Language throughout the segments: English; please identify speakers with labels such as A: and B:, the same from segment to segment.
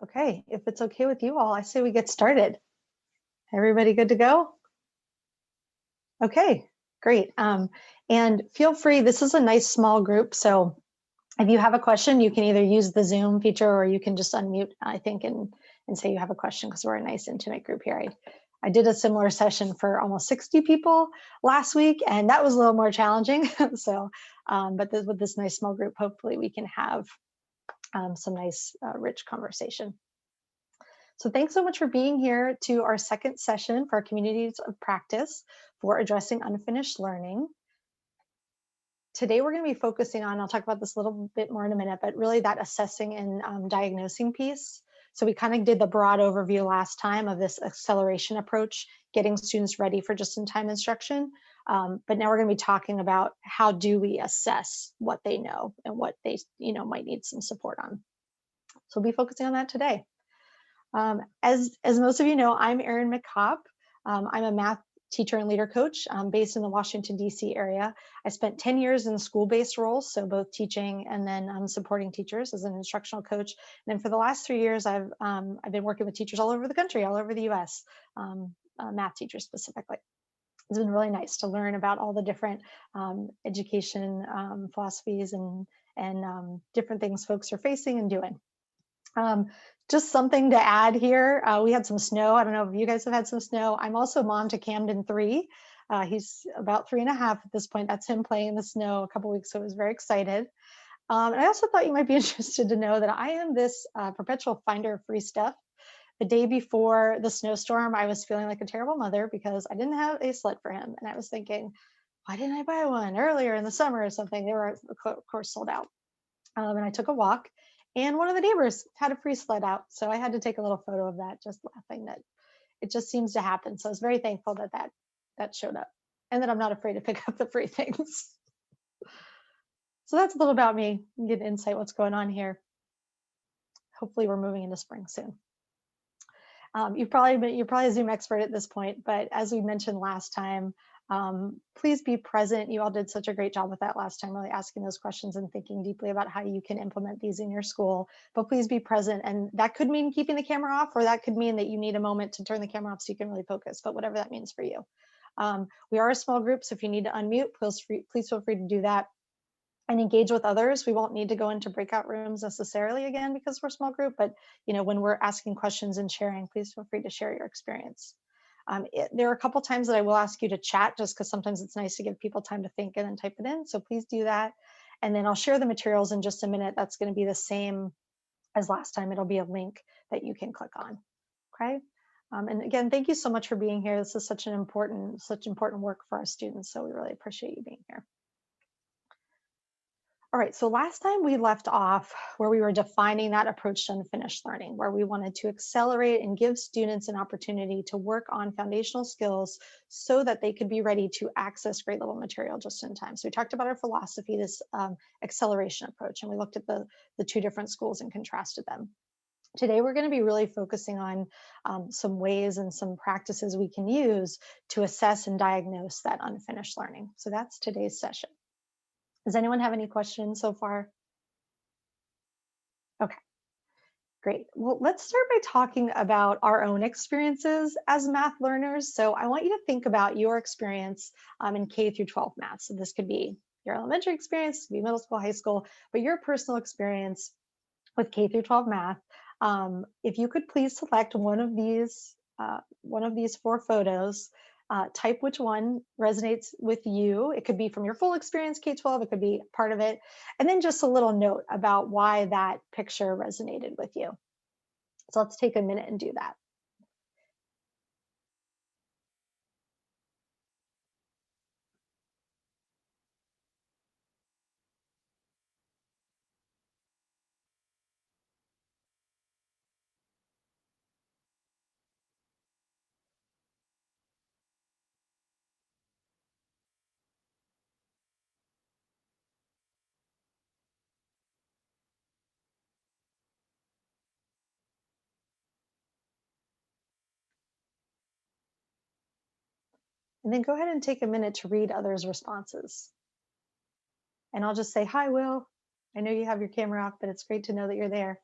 A: Okay, if it's okay with you all, I say we get started. Everybody good to go? Okay, great. And feel free, this is a nice small group. So if you have a question, you can either use the Zoom feature or you can just unmute, I think, and say you have a question because we're a nice intimate group here. I did a similar session for almost 60 people last week, and that was a little more challenging. But with this nice small group, hopefully we can have some nice, rich conversation. So thanks so much for being here to our second session for our communities of practice for addressing unfinished learning. Today we're going to be focusing on, I'll talk about this a little bit more in a minute, but really that assessing and diagnosing piece. So we kind of did the broad overview last time of this acceleration approach, getting students ready for just-in-time instruction. But now we're going to be talking about how do we assess what they know and what they might need some support on. So we'll be focusing on that today. As most of you know, I'm Erin McCopp. I'm a math teacher and leader coach based in the Washington, D.C. area. I spent 10 years in school-based roles, so both teaching and then supporting teachers as an instructional coach. And then for the last 3 years, I've been working with teachers all over the country, all over the U.S., math teachers specifically. It's been really nice to learn about all the different education philosophies and different things folks are facing and doing. Just something to add here. We had some snow. I don't know if you guys have had some snow. I'm also mom to Camden 3. He's about 3.5 at this point. That's him playing in the snow a couple weeks, so I was very excited. And I also thought you might be interested to know that I am this perpetual finder of free stuff. The day before the snowstorm, I was feeling like a terrible mother because I didn't have a sled for him. And I was thinking, why didn't I buy one earlier in the summer or something? They were, of course, sold out. And I took a walk. And one of the neighbors had a free sled out. So I had to take a little photo of that, just laughing that it just seems to happen. So I was very thankful that showed up and that I'm not afraid to pick up the free things. So that's a little about me. You get insight what's going on here. Hopefully we're moving into spring soon. You're probably a Zoom expert at this point, but as we mentioned last time, please be present. You all did such a great job with that last time, really asking those questions and thinking deeply about how you can implement these in your school, but please be present. And that could mean keeping the camera off, or that could mean that you need a moment to turn the camera off so you can really focus, but whatever that means for you. We are a small group, so if you need to unmute, please feel free to do that and engage with others. We won't need to go into breakout rooms necessarily again because we're a small group, but when we're asking questions and sharing, please feel free to share your experience. There are a couple times that I will ask you to chat just because sometimes it's nice to give people time to think and then type it in. So please do that. And then I'll share the materials in just a minute. That's going to be the same as last time. It'll be a link that you can click on. Okay. And again, thank you so much for being here. This is such important work for our students. So we really appreciate you being here. All right, so last time we left off where we were defining that approach to unfinished learning, where we wanted to accelerate and give students an opportunity to work on foundational skills so that they could be ready to access grade level material just in time. So we talked about our philosophy, this acceleration approach, and we looked at the two different schools and contrasted them. Today, we're going to be really focusing on some ways and some practices we can use to assess and diagnose that unfinished learning. So that's today's session. Does anyone have any questions so far? Okay, great. Well, let's start by talking about our own experiences as math learners. So I want you to think about your experience in K through 12 math. So this could be your elementary experience, it could be middle school, high school, but your personal experience with K through 12 math. If you could please select one of these 4 photos. Type which one resonates with you. It could be from your full experience, K-12, it could be part of it. And then just a little note about why that picture resonated with you. So let's take a minute and do that. And then go ahead and take a minute to read others' responses. And I'll just say, hi, Will. I know you have your camera off, but it's great to know that you're there.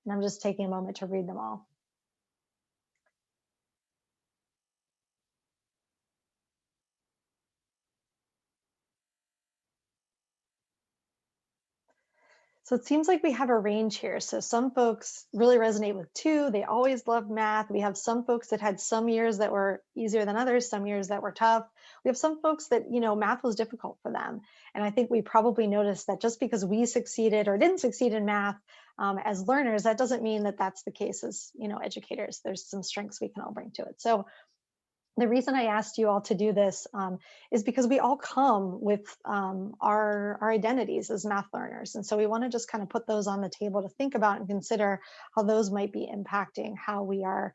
A: And I'm just taking a moment to read them all. So it seems like we have a range here. So some folks really resonate with 2. They always loved math. We have some folks that had some years that were easier than others, some years that were tough. We have some folks that, math was difficult for them. And I think we probably noticed that just because we succeeded or didn't succeed in math as learners, that doesn't mean that that's the case as, educators. There's some strengths we can all bring to it. So the reason I asked you all to do this is because we all come with our identities as math learners. And so we want to just kind of put those on the table to think about and consider how those might be impacting how we are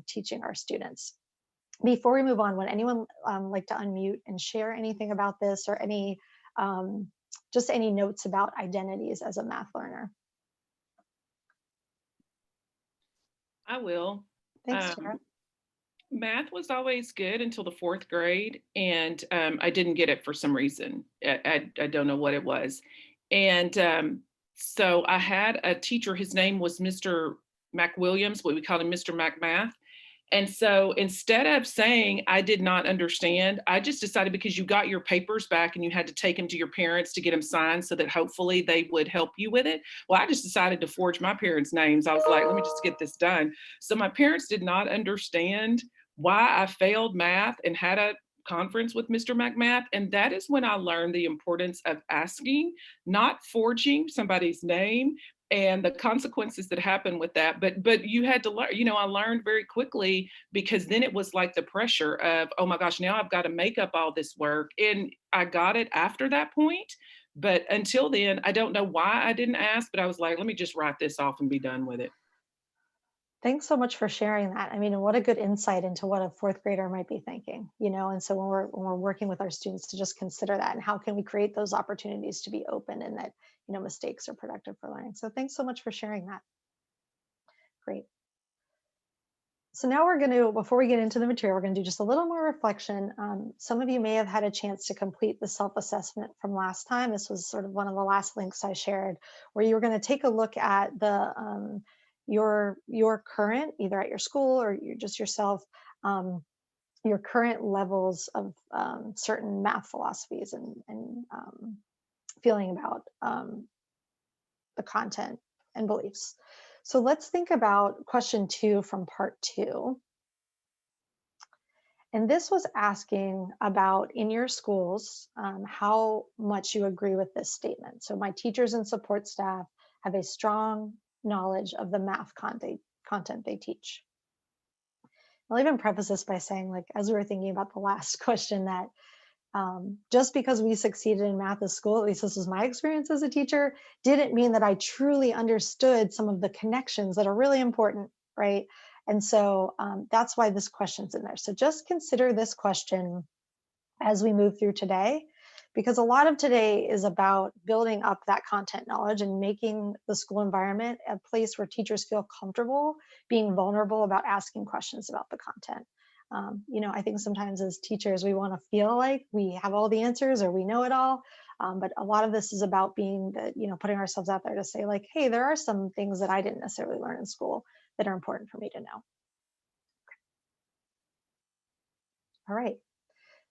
A: teaching our students. Before we move on, would anyone like to unmute and share anything about this or just any notes about identities as a math learner?
B: I will.
A: Thanks, Tara.
B: Math was always good until the 4th grade, and I didn't get it for some reason. I don't know what it was. And so I had a teacher, his name was Mr. McWilliams, what we called him Mr. McMath. And so instead of saying I did not understand, I just decided, because you got your papers back and you had to take them to your parents to get them signed so that hopefully they would help you with it. Well, I just decided to forge my parents' names. I was like, let me just get this done. So my parents did not understand why I failed math and had a conference with Mr. McMath. And that is when I learned the importance of asking, not forging somebody's name, and the consequences that happen with that. But you had to learn, I learned very quickly, because then it was like the pressure of, oh my gosh, now I've got to make up all this work. And I got it after that point. But until then, I don't know why I didn't ask, but I was like, let me just write this off and be done with it.
A: Thanks so much for sharing that. I mean, what a good insight into what a 4th grader might be thinking, And so when we're working with our students, to just consider that and how can we create those opportunities to be open and that, mistakes are productive for learning. So thanks so much for sharing that. Great. So now we're going to, before we get into the material, we're going to do just a little more reflection. Some of you may have had a chance to complete the self-assessment from last time. This was sort of one of the last links I shared, where you were going to take a look at the your current, either at your school or you just yourself, your current levels of certain math philosophies and feeling about the content and beliefs. So let's think about question 2 from part 2. And this was asking about in your schools, how much you agree with this statement. So my teachers and support staff have a strong knowledge of the math content they teach. I'll even preface this by saying, like, as we were thinking about the last question, that just because we succeeded in math at school, at least this was my experience as a teacher, didn't mean that I truly understood some of the connections that are really important, right? And so that's why this question's in there. So just consider this question as we move through today, because a lot of today is about building up that content knowledge and making the school environment a place where teachers feel comfortable being vulnerable about asking questions about the content. I think sometimes as teachers, we want to feel like we have all the answers or we know it all. But a lot of this is about being putting ourselves out there to say, like, hey, there are some things that I didn't necessarily learn in school that are important for me to know. All right.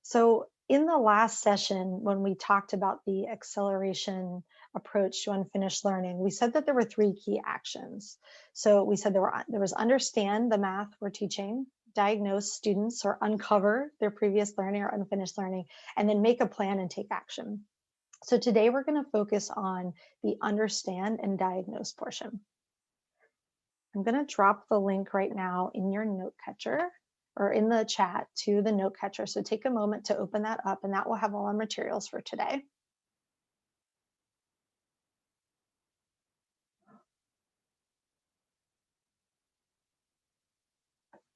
A: So in the last session, when we talked about the acceleration approach to unfinished learning, we said that there were 3 key actions. So we said there was understand the math we're teaching, diagnose students or uncover their previous learning or unfinished learning, and then make a plan and take action. So today we're going to focus on the understand and diagnose portion. I'm going to drop the link right now in your note catcher or in the chat to the note catcher. So take a moment to open that up, and that will have all our materials for today.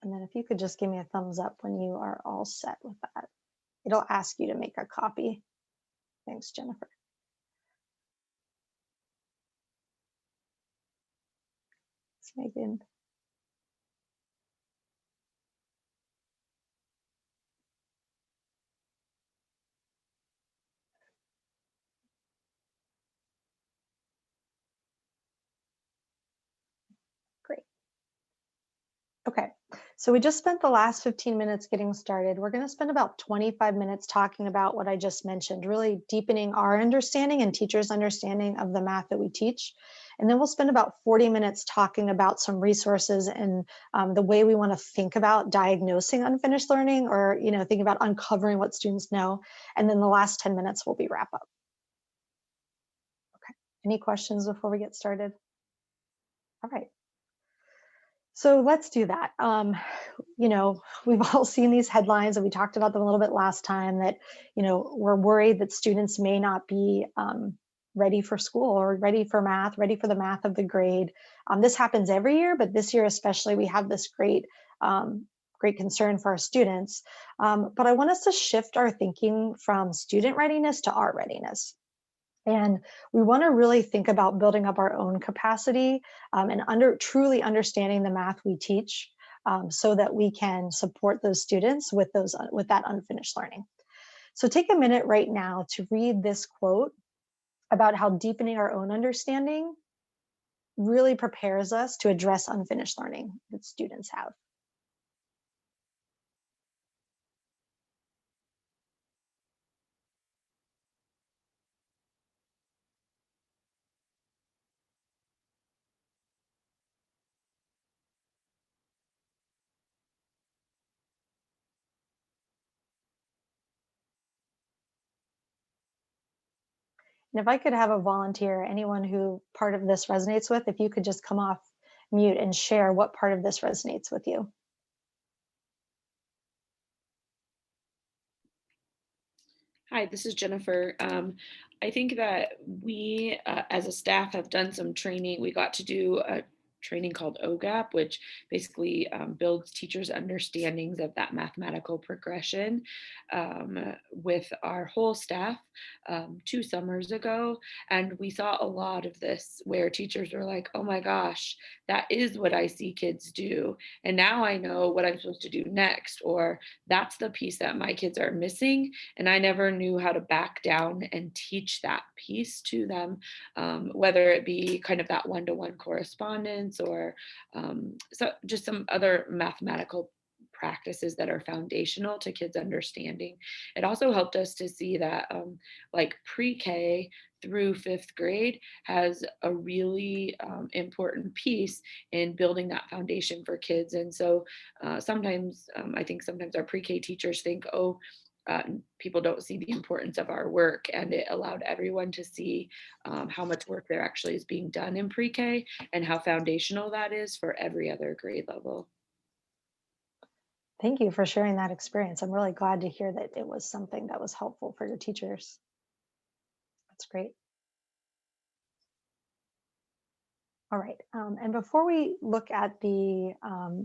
A: And then if you could just give me a thumbs up when you are all set with that. It'll ask you to make a copy. Thanks, Jennifer. Thanks, Megan. So we just spent the last 15 minutes getting started. We're going to spend about 25 minutes talking about what I just mentioned, really deepening our understanding and teachers' understanding of the math that we teach. And then we'll spend about 40 minutes talking about some resources and the way we want to think about diagnosing unfinished learning, or think about uncovering what students know. And then the last 10 minutes will be wrap up. Okay. Any questions before we get started? All right. So let's do that. We've all seen these headlines, and we talked about them a little bit last time, that, we're worried that students may not be ready for school, or ready for math, ready for the math of the grade. This happens every year, but this year especially, we have this great concern for our students. But I want us to shift our thinking from student readiness to our readiness. And we want to really think about building up our own capacity and truly understanding the math we teach, so that we can support those students with that unfinished learning. So take a minute right now to read this quote about how deepening our own understanding really prepares us to address unfinished learning that students have. And if I could have a volunteer, anyone who part of this resonates with, if you could just come off mute and share what part of this resonates with you.
C: Hi, this is Jennifer. I think that we, as a staff, have done some training. We got to do a training called OGAP, which basically builds teachers' understandings of that mathematical progression with our whole staff 2 summers ago. And we saw a lot of this where teachers were like, oh my gosh, that is what I see kids do. And now I know what I'm supposed to do next, or that's the piece that my kids are missing. And I never knew how to back down and teach that piece to them, whether it be kind of that one-to-one correspondence, or so just some other mathematical practices that are foundational to kids understanding. It also helped us to see that like pre-K through 5th grade has a really important piece in building that foundation for kids. And so sometimes I think sometimes our pre-K teachers think, oh, people don't see the importance of our work, and it allowed everyone to see how much work there actually is being done in pre-K and how foundational that is for every other grade level.
A: Thank you for sharing that experience. I'm really glad to hear that it was something that was helpful for your teachers. That's great. All right. And before we look at the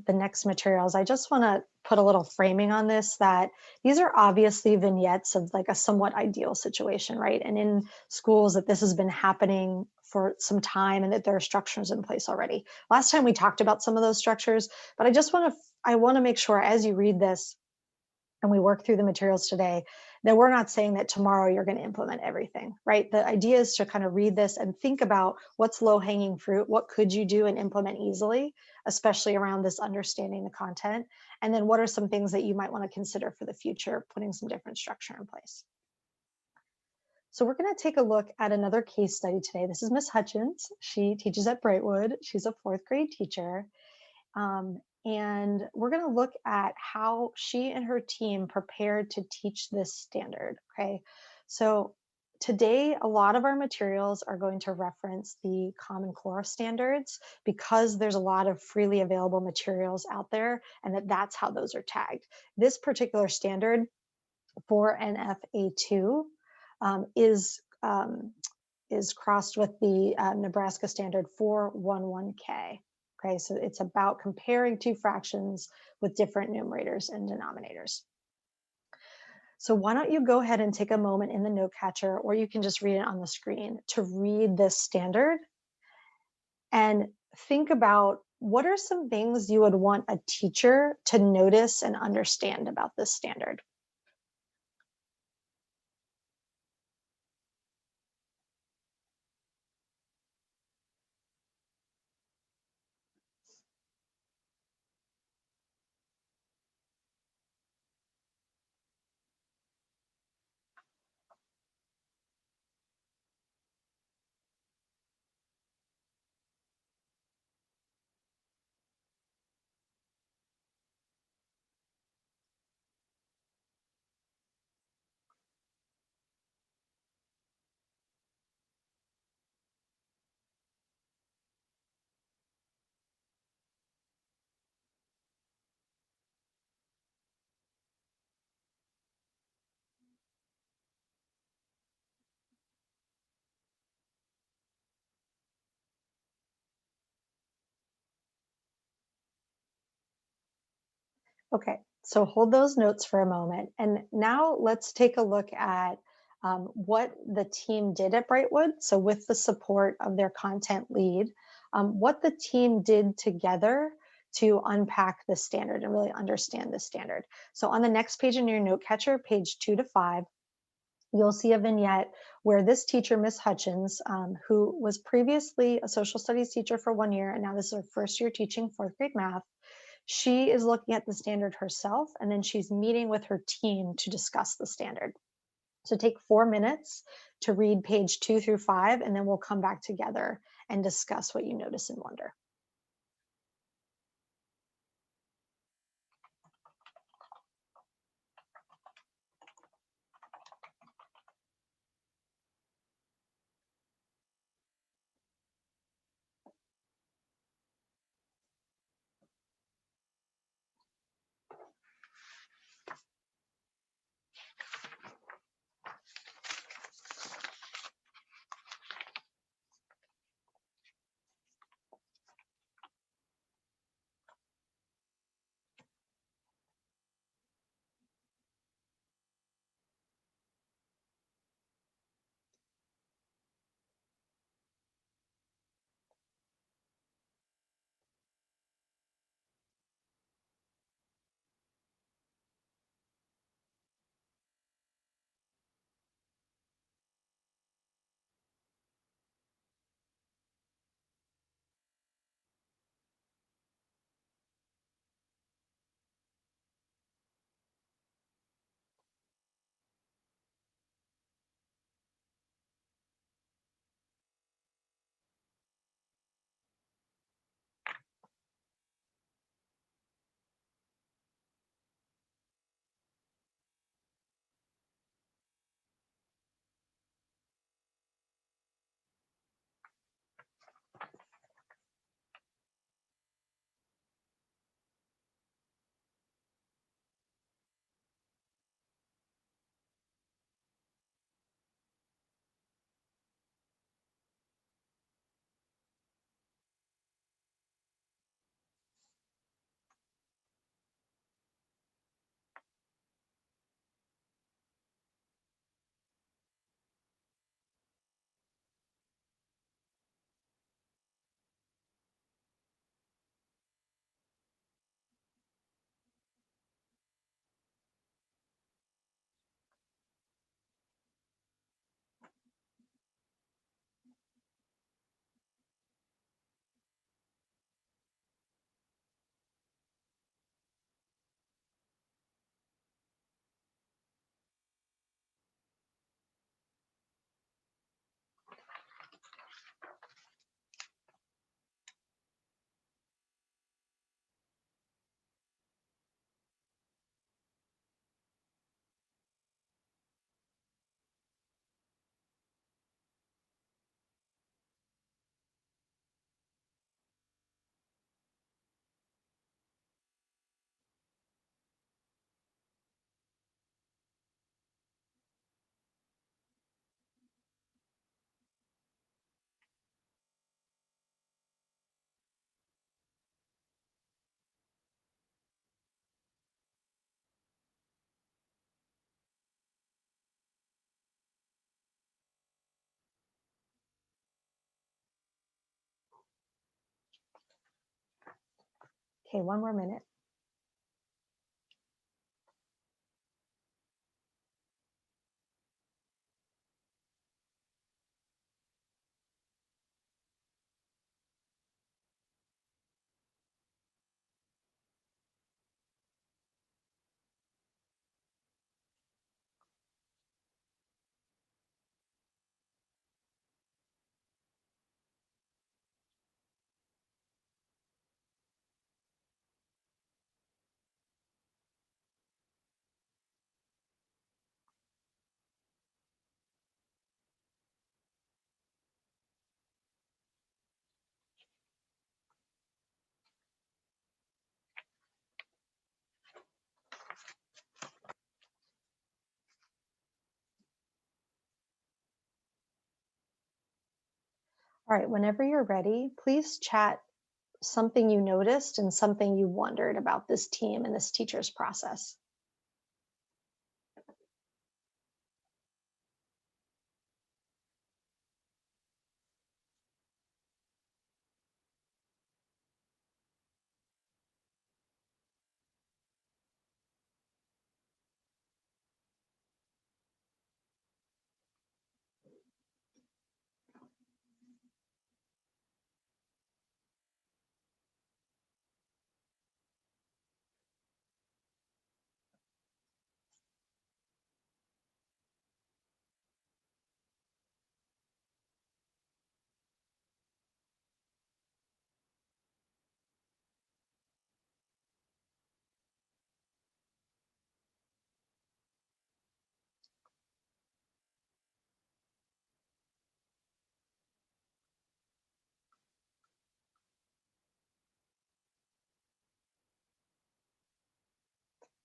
A: next materials, I just want to put a little framing on this, that these are obviously vignettes of like a somewhat ideal situation, right? And in schools that this has been happening for some time, and that there are structures in place already. Last time we talked about some of those structures, but I want to make sure as you read this and we work through the materials today, that we're not saying that tomorrow you're going to implement everything, right? The idea is to kind of read this and think about what's low hanging fruit, what could you do and implement easily, especially around this understanding the content, and then what are some things that you might want to consider for the future, putting some different structure in place. So we're going to take a look at another case study today. This is Miss Hutchins. She teaches at Brightwood. She's a 4th-grade teacher. And we're going to look at how she and her team prepared to teach this standard. Okay, so today a lot of our materials are going to reference the Common Core standards, because there's a lot of freely available materials out there, and that's how those are tagged. This particular standard for NFA2 is crossed with the Nebraska standard 411K. Okay, so it's about comparing two fractions with different numerators and denominators. So why don't you go ahead and take a moment in the note catcher, or you can just read it on the screen, to read this standard and think about what are some things you would want a teacher to notice and understand about this standard. Okay, so hold those notes for a moment. And now let's take a look at what the team did at Brightwood. So, with the support of their content lead, what the team did together to unpack the standard and really understand the standard. So, on the next page in your note catcher, page 2 to 5, you'll see a vignette where this teacher, Miss Hutchins, who was previously a social studies teacher for 1 year, and now this is her first year teaching fourth grade math, she is looking at the standard herself, and then she's meeting with her team to discuss the standard. So take 4 minutes to read page 2 through 5, and then we'll come back together and discuss what you notice and wonder. Okay, one more minute. All right, whenever you're ready, please chat something you noticed and something you wondered about this team and this teacher's process.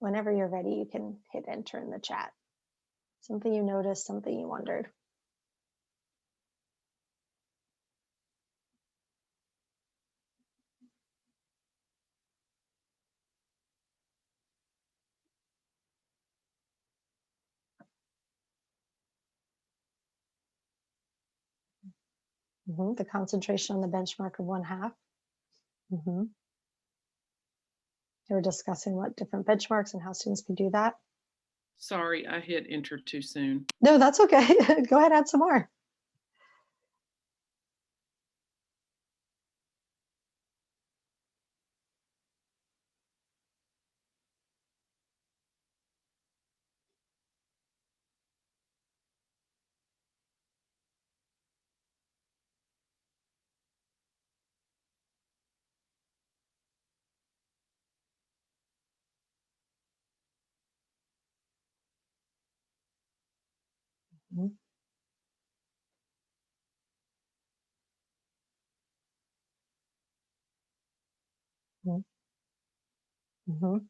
A: Whenever you're ready, you can hit enter in the chat. Something you noticed, something you wondered. The concentration on the benchmark of 1/2. They were discussing what different benchmarks and how students can do that.
B: Sorry, I hit enter too soon.
A: No, that's okay. Go ahead, add some more. Mhm. Mhm. Mhm.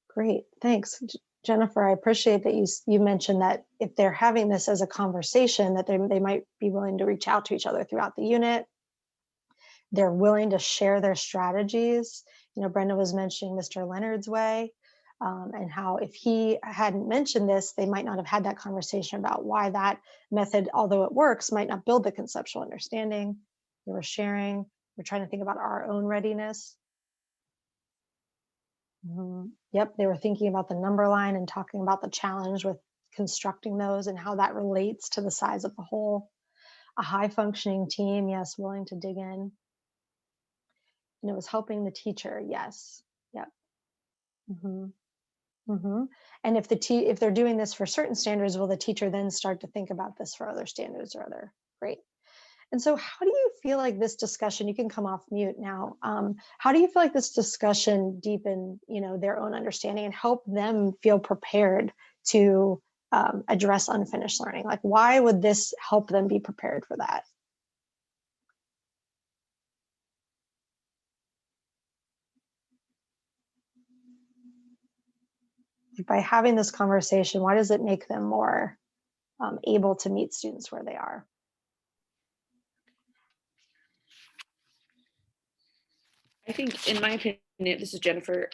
A: Great, thanks. Jennifer, I appreciate that you mentioned that if they're having this as a conversation, that they might be willing to reach out to each other throughout the unit. They're willing to share their strategies. Brenda was mentioning Mr. Leonard's way, and how if he hadn't mentioned this, they might not have had that conversation about why that method, although it works, might not build the conceptual understanding. They were sharing. We're trying to think about our own readiness. Yep, they were thinking about the number line and talking about the challenge with constructing those and how that relates to the size of the whole. A high functioning team, yes, willing to dig in. And it was helping the teacher, yes. Yep. hmm hmm And if they're doing this for certain standards, will the teacher then start to think about this for other standards or other? Great. And so, how do you feel like this discussion? You can come off mute now. How do you feel like this discussion deepen, their own understanding and help them feel prepared to address unfinished learning? Like, why would this help them be prepared for that? By having this conversation, why does it make them more able to meet students where they are?
C: I think, in my opinion, this is Jennifer.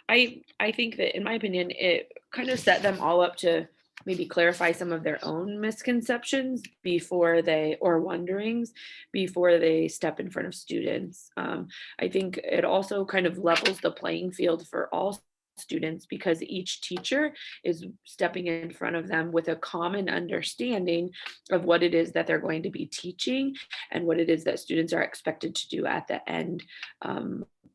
C: I think that, in my opinion, it kind of set them all up to maybe clarify some of their own misconceptions or wonderings before they step in front of students. I think it also kind of levels the playing field for all students because each teacher is stepping in front of them with a common understanding of what it is that they're going to be teaching and what it is that students are expected to do at the end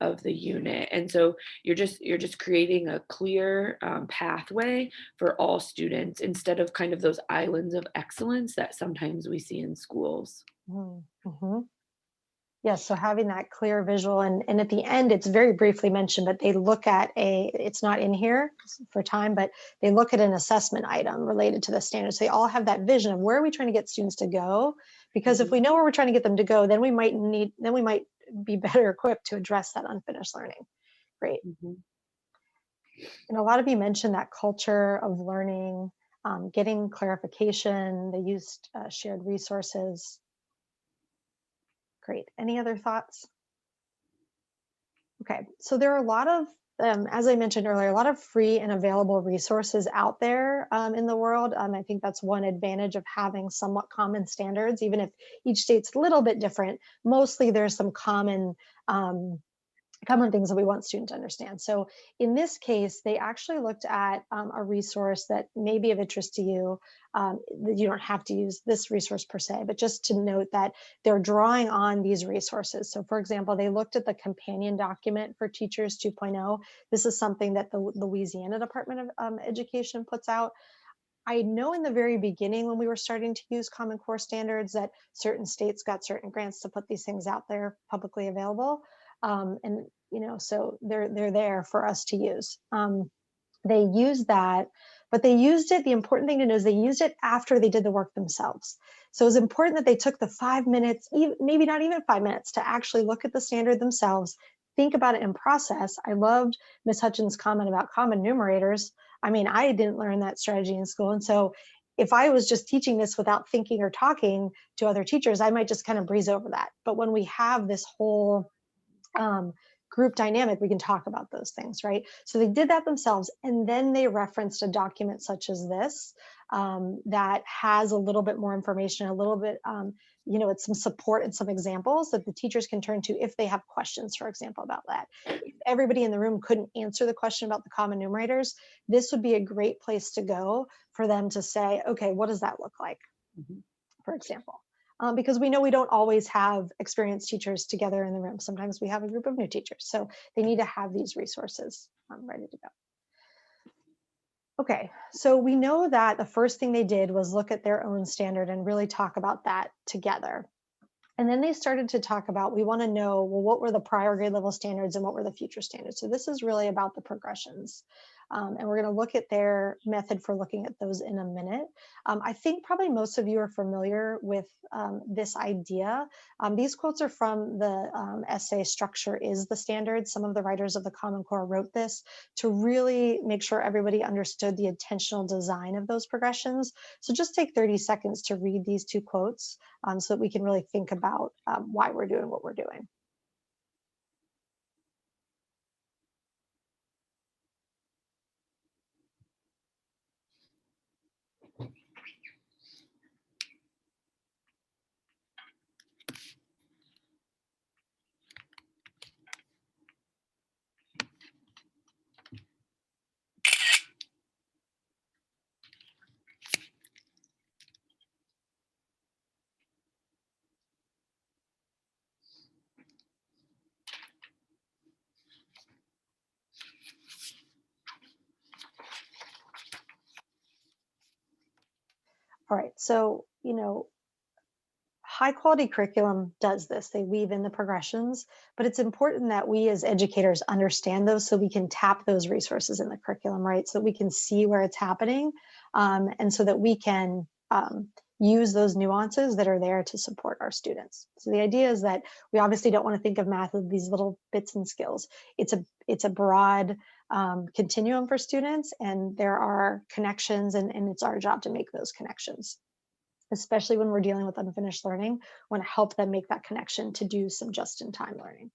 C: of the unit. And so you're just creating a clear pathway for all students instead of kind of those islands of excellence that sometimes we see in schools.
A: Mm-hmm. Yes, so having that clear visual, and at the end, it's very briefly mentioned, but they look at it's not in here for time, but they look at an assessment item related to the standards. So they all have that vision of where are we trying to get students to go? Because if we know where we're trying to get them to go, then we might be better equipped to address that unfinished learning. Great. And a lot of you mentioned that culture of learning, getting clarification. They used shared resources. Great. Any other thoughts? Okay, so there are a lot of, as I mentioned earlier, a lot of free and available resources out there in the world. I think that's one advantage of having somewhat common standards, even if each state's a little bit different. Mostly there's some common things that we want students to understand. So in this case, they actually looked at a resource that may be of interest to you. You don't have to use this resource per se, but just to note that they're drawing on these resources. So for example, they looked at the companion document for Teachers 2.0. This is something that the Louisiana Department of Education puts out. I know in the very beginning when we were starting to use Common Core standards that certain states got certain grants to put these things out there publicly available. And so they're there for us to use. They used that, but they used it. The important thing to know is they used it after they did the work themselves. So it's important that they took the 5 minutes, maybe not even 5 minutes, to actually look at the standard themselves, think about it in process. I loved Ms. Hutchins' comment about common numerators. I mean, I didn't learn that strategy in school. And so if I was just teaching this without thinking or talking to other teachers, I might just kind of breeze over that. But when we have this whole group dynamic, we can talk about those things, right? So they did that themselves, and then they referenced a document such as this that has a little bit more information, a little bit, it's some support and some examples that the teachers can turn to if they have questions, for example, about that. If everybody in the room couldn't answer the question about the common numerators, this would be a great place to go for them to say, okay, what does that look like, for example? Because we know we don't always have experienced teachers together in the room. Sometimes we have a group of new teachers. So they need to have these resources ready to go. Okay, so we know that the first thing they did was look at their own standard and really talk about that together. And then they started to talk about, we want to know, well, what were the prior grade level standards and what were the future standards? So this is really about the progressions. And we're going to look at their method for looking at those in a minute. I think probably most of you are familiar with this idea. These quotes are from the essay Structure is the Standard. Some of the writers of the Common Core wrote this to really make sure everybody understood the intentional design of those progressions. So just take 30 seconds to read these two quotes so that we can really think about why we're doing what we're doing. All right, so, high quality curriculum does this. They weave in the progressions, but it's important that we as educators understand those so we can tap those resources in the curriculum, right? So that we can see where it's happening and so that we can use those nuances that are there to support our students. So the idea is that we obviously don't want to think of math as these little bits and skills. It's a broad continuum for students, and there are connections, and it's our job to make those connections. Especially when we're dealing with unfinished learning, we want to help them make that connection to do some just-in-time learning.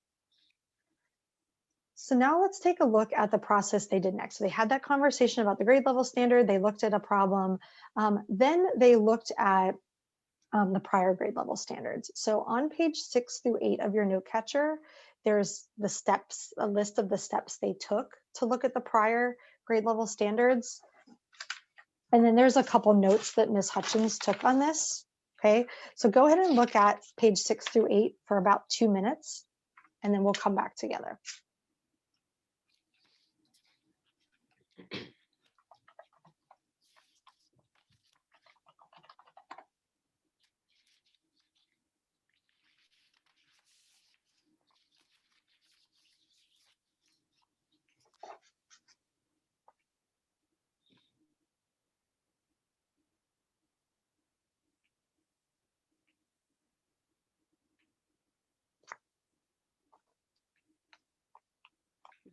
A: So now let's take a look at the process they did next. So they had that conversation about the grade level standard, they looked at a problem, then they looked at the prior grade level standards. So on page 6 through 8 of your note catcher, there's the steps, a list of the steps they took to look at the prior grade level standards. And then there's a couple notes that Ms. Hutchins took on this. Okay, so go ahead and look at page 6 through 8 for about 2 minutes, and then we'll come back together.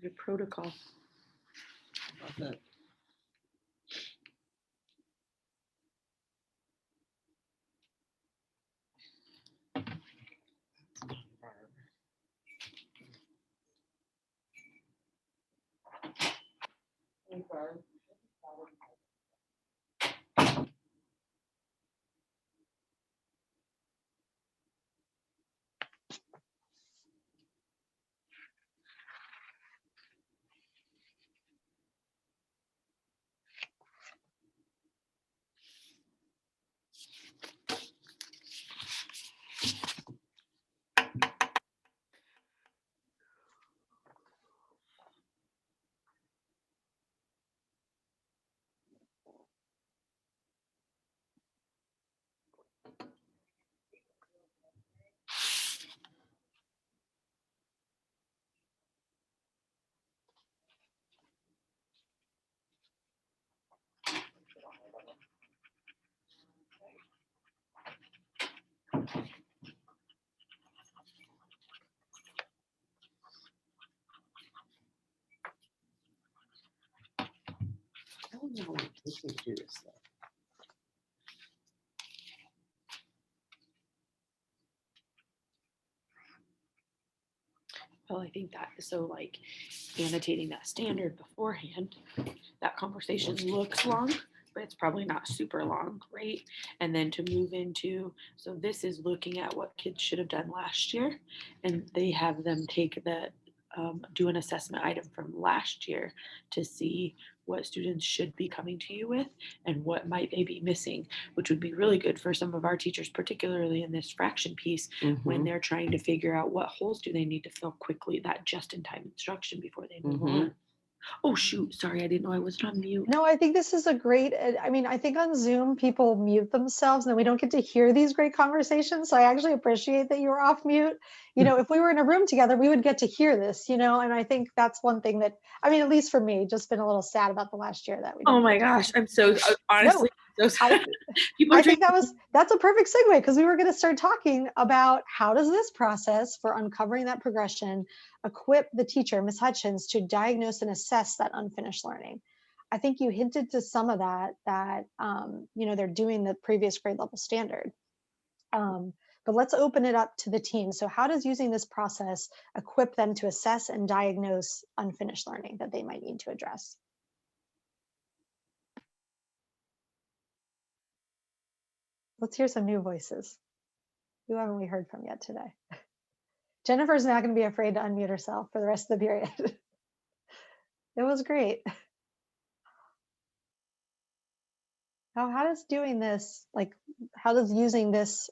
C: Your protocol.
D: About that. I don't know how long it takes me to do this stuff.
C: Well, I think that so like annotating that standard beforehand, that conversation looks long, but it's probably not super long, right? And then to move into, so this is looking at what kids should have done last year, and they have them take that, do an assessment item from last year to see what students should be coming to you with and what might they be missing, which would be really good for some of our teachers, particularly in this fraction piece, when they're trying to figure out what holes do they need to fill quickly, that just-in-time instruction before they move on. Oh, shoot. Sorry, I didn't know I wasn't on mute.
A: No, I think this is a great, I mean, I think on Zoom, people mute themselves and then we don't get to hear these great conversations. So I actually appreciate that you were off mute. You know, if we were in a room together, we would get to hear this, you know, and I think that's one thing that, I mean, at least for me, just been a little sad about the last year that we
C: Oh
A: didn't
C: my
A: get to
C: gosh. I'm so, honestly, so sorry. People are
A: I think that's a perfect segue because we were going to start talking about how does this process for uncovering that progression equip the teacher, Ms. Hutchins, to diagnose and assess that unfinished learning. I think you hinted to some of that you know, they're doing the previous grade level standard. But let's open it up to the team. So how does using this process equip them to assess and diagnose unfinished learning that they might need to address? Let's hear some new voices. Who haven't we heard from yet today? Jennifer's not going to be afraid to unmute herself for the rest of the period. It was great. How does doing this, like, how does using this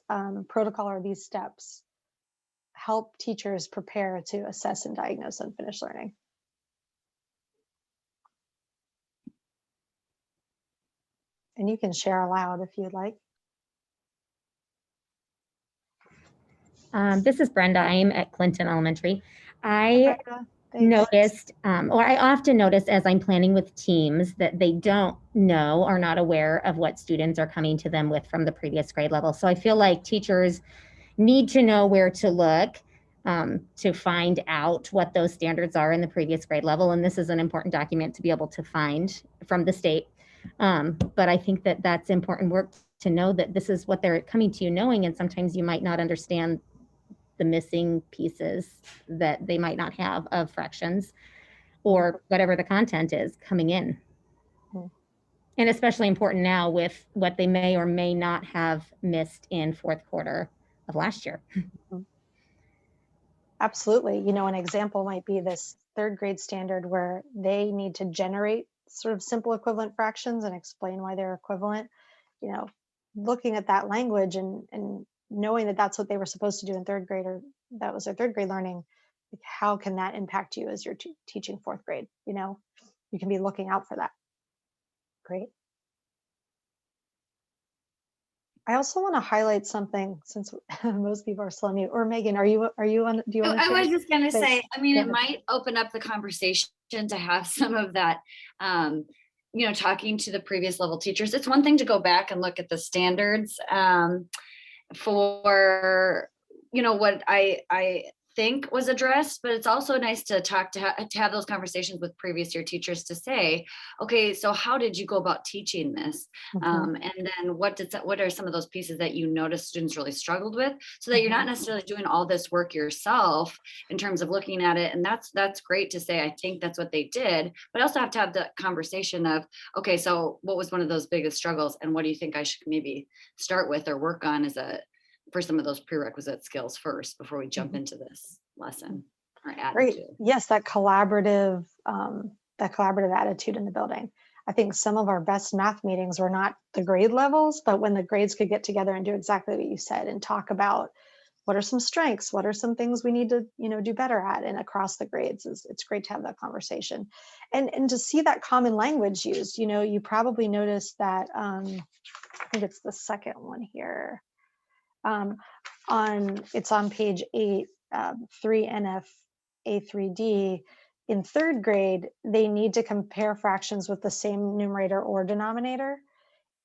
A: protocol or these steps help teachers prepare to assess and diagnose unfinished learning? And you can share aloud if you'd like.
E: This is Brenda. I'm at Clinton Elementary. I noticed, or I often notice as I'm planning with teams that they don't know or not aware of what students are coming to them with from the previous grade level. So I feel like teachers need to know where to look to find out what those standards are in the previous grade level. And this is an important document to be able to find from the state. But I think that that's important work to know that this is what they're coming to you knowing, and sometimes you might not understand the missing pieces that they might not have of fractions or whatever the content is coming in. And especially important now with what they may or may not have missed in fourth quarter of last year.
A: Absolutely. You know, an example might be this third grade standard where they need to generate sort of simple equivalent fractions and explain why they're equivalent. You know, looking at that language and knowing that that's what they were supposed to do in third grade, or that was their third grade learning, like, how can that impact you as you're teaching fourth grade? You know, you can be looking out for that. Great. I also want to highlight something since most people are still on mute. Or Megan, are you on? Do you want to?
F: I was just going to
A: Thanks.
F: say, I mean,
A: Go
F: it
A: ahead.
F: might open up the conversation to have some of that, you know, talking to the previous level teachers. It's one thing to go back and look at the standards for, you know, what I think was addressed, but it's also nice to to have those conversations with previous year teachers to say, okay, so how did you go about teaching this?
A: Mhm.
F: And then what are some of those pieces that you noticed students really struggled with, so that you're not necessarily doing all this work yourself in terms of looking at it. And that's great to say, I think that's what they did, but I also have to have the conversation of, okay, so what was one of those biggest struggles, and what do you think I should maybe start with or work on for some of those prerequisite skills first before we jump into this lesson or add
A: Great.
F: to.
A: Yes, that collaborative attitude in the building. I think some of our best math meetings were not the grade levels, but when the grades could get together and do exactly what you said and talk about what are some strengths, what are some things we need to, do better at, and across the grades. It's great to have that conversation, and to see that common language used. You probably noticed that. I think it's the second one here. It's on page 8, 3NF A3D. In third grade, they need to compare fractions with the same numerator or denominator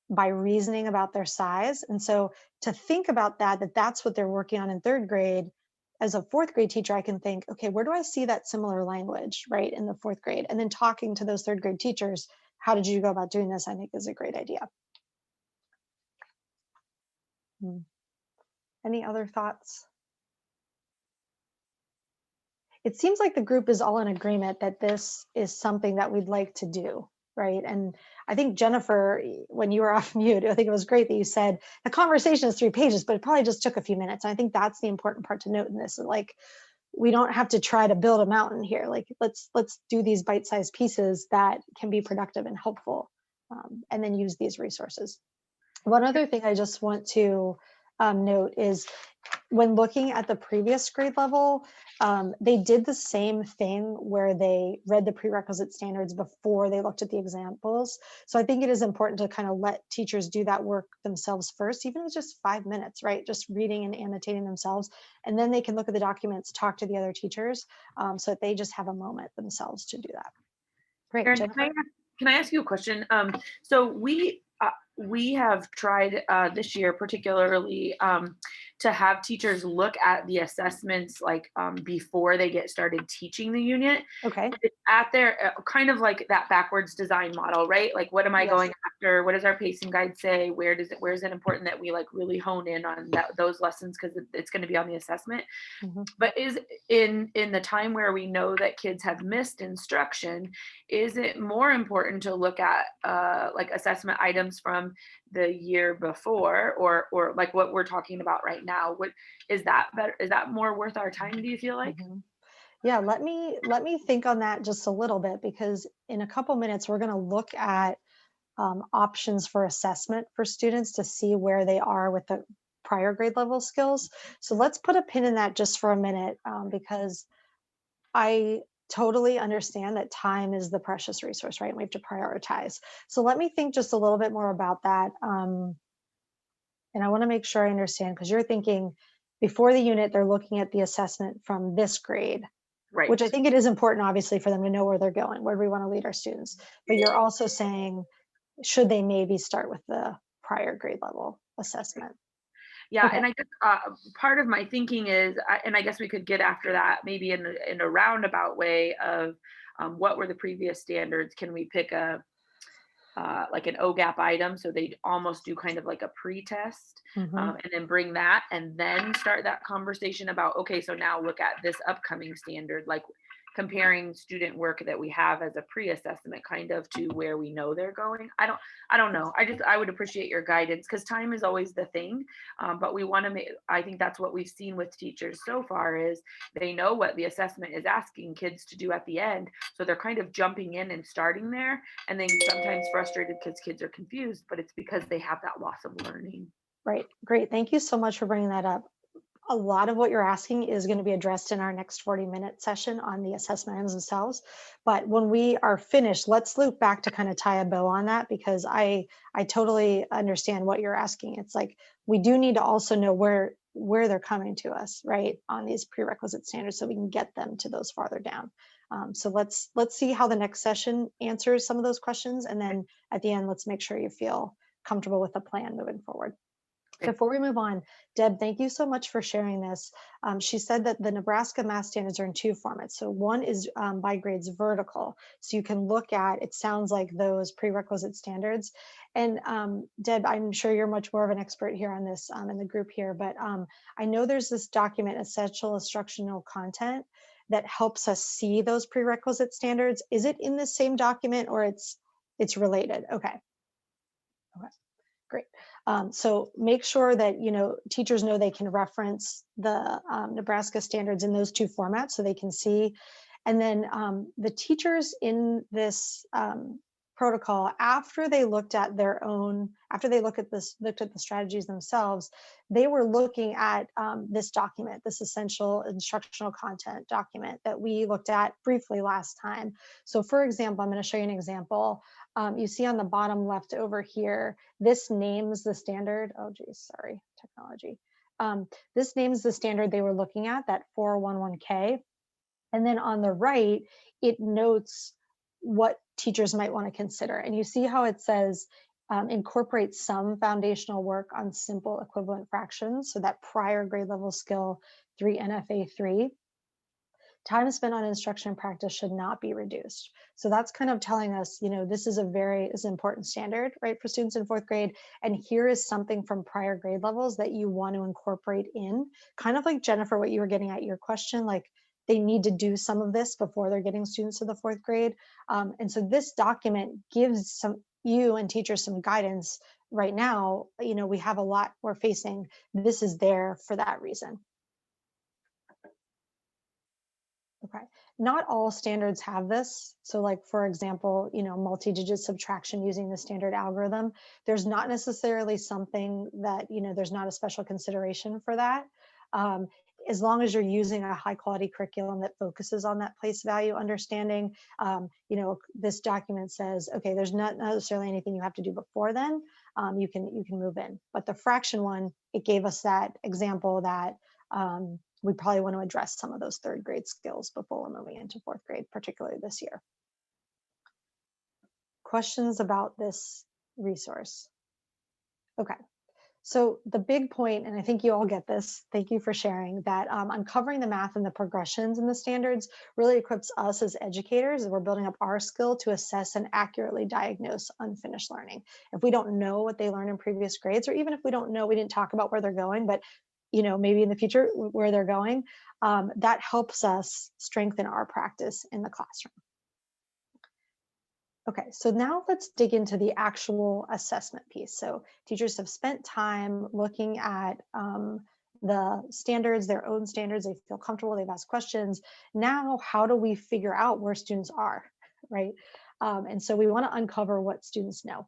A: by reasoning about their size. And so to think about that's what they're working on in third grade, as a fourth grade teacher, I can think, okay, where do I see that similar language, right, in the fourth grade? And then talking to those third grade teachers, how did you go about doing this? I think is a great idea. Any other thoughts? It seems like the group is all in agreement that this is something that we'd like to do, right? And I think Jennifer, when you were off mute, I think it was great that you said the conversation is 3 pages, but it probably just took a few minutes. And I think that's the important part to note in this. Like, we don't have to try to build a mountain here. Like, let's do these bite-sized pieces that can be productive and helpful, and then use these resources. One other thing I just want to note is, when looking at the previous grade level, they did the same thing where they read the prerequisite standards before they looked at the examples. So I think it is important to kind of let teachers do that work themselves first, even if it's just 5 minutes, right? Just reading and annotating themselves. And then they can look at the documents, talk to the other teachers, so that they just have a moment themselves to do that. Great.
G: Erin,
A: Jennifer?
G: can I ask you a question? So we have tried this year particularly to have teachers look at the assessments like before they get started teaching the unit.
A: Okay.
G: It's at their kind of like that backwards design model, right? Like, what am I going after? What does our pacing guide say? Where is it important that we like really hone in on those lessons, because it's going to be on the assessment. But is in the time where we know that kids have missed instruction, is it more important to look at like assessment items from the year before, or like what we're talking about right now? What is that better? Is that more worth our time, do you feel like?
A: Yeah, let me think on that just a little bit, because in a couple minutes we're going to look at options for assessment for students to see where they are with the prior grade level skills. So let's put a pin in that just for a minute, because I totally understand that time is the precious resource, right? And we have to prioritize. So let me think just a little bit more about that. And I want to make sure I understand, because you're thinking before the unit, they're looking at the assessment from this grade,
G: Right.
A: which I think it is important, obviously, for them to know where they're going, where do we want to lead our students. But you're also saying, should they maybe start with the prior grade level assessment?
G: Yeah,
A: Okay.
G: and I guess part of my thinking is, and I guess we could get after that maybe in a roundabout way of what were the previous standards? Can we pick a like an OGAP item, so they almost do kind of like a pre-test, and then bring that, and then start that conversation about, okay, so now look at this upcoming standard, like comparing student work that we have as a pre-assessment kind of to where we know they're going. I don't know. I would appreciate your guidance, because time is always the thing, but we want to make, I think that's what we've seen with teachers so far, is they know what the assessment is asking kids to do at the end, so they're kind of jumping in and starting there, and then sometimes frustrated because kids are confused, but it's because they have that loss of learning.
A: Right. Great. Thank you so much for bringing that up. A lot of what you're asking is going to be addressed in our next 40-minute session on the assessment items themselves. But when we are finished, let's loop back to kind of tie a bow on that, because I totally understand what you're asking. It's like, we do need to also know where they're coming to us, right, on these prerequisite standards, so we can get them to those farther down. So let's see how the next session answers some of those questions. And then at the end, let's make sure you feel comfortable with the plan moving forward. Before we move on, Deb, thank you so much for sharing this. She said that the Nebraska math standards are in two formats. So one is by grades vertical. So you can look at, it sounds like those prerequisite standards. And Deb, I'm sure you're much more of an expert here on this in the group here, but I know there's this document, Essential Instructional Content, that helps us see those prerequisite standards. Is it in the same document or it's related? Okay. Okay. Great. So make sure that, teachers know they can reference the Nebraska standards in those two formats so they can see. And then the teachers in this protocol, after they looked at looked at the strategies themselves, they were looking at this document, this essential instructional content document that we looked at briefly last time. So for example, I'm going to show you an example. You see on the bottom left over here, this names the standard. Oh, geez, sorry, technology. This names the standard they were looking at, that 411K. And then on the right, it notes what teachers might want to consider. And you see how it says, incorporate some foundational work on simple equivalent fractions. So that prior grade level skill 3 NFA 3. Time spent on instruction and practice should not be reduced. So that's kind of telling us, this is is an important standard, right, for students in 4th grade. And here is something from prior grade levels that you want to incorporate in, kind of like Jennifer, what you were getting at your question, like they need to do some of this before they're getting students to the 4th grade. And so this document gives you and teachers some guidance right now. We have a lot we're facing. This is there for that reason. Okay, not all standards have this. So like, for example, multi-digit subtraction using the standard algorithm, there's not necessarily something that, there's not a special consideration for that. As long as you're using a high quality curriculum that focuses on that place value understanding, this document says, okay, there's not necessarily anything you have to do before then. You can move in. But the fraction one, it gave us that example that we probably want to address some of those 3rd grade skills before we're moving into 4th grade, particularly this year. Questions about this resource? Okay. So the big point, and I think you all get this, thank you for sharing, that uncovering the math and the progressions in the standards really equips us as educators, as we're building up our skill to assess and accurately diagnose unfinished learning. If we don't know what they learned in previous grades, or even if we don't know, we didn't talk about where they're going, but maybe in the future where they're going, that helps us strengthen our practice in the classroom. Okay, so now let's dig into the actual assessment piece. So teachers have spent time looking at the standards, their own standards, they feel comfortable, they've asked questions. Now, how do we figure out where students are, right? And so we want to uncover what students know.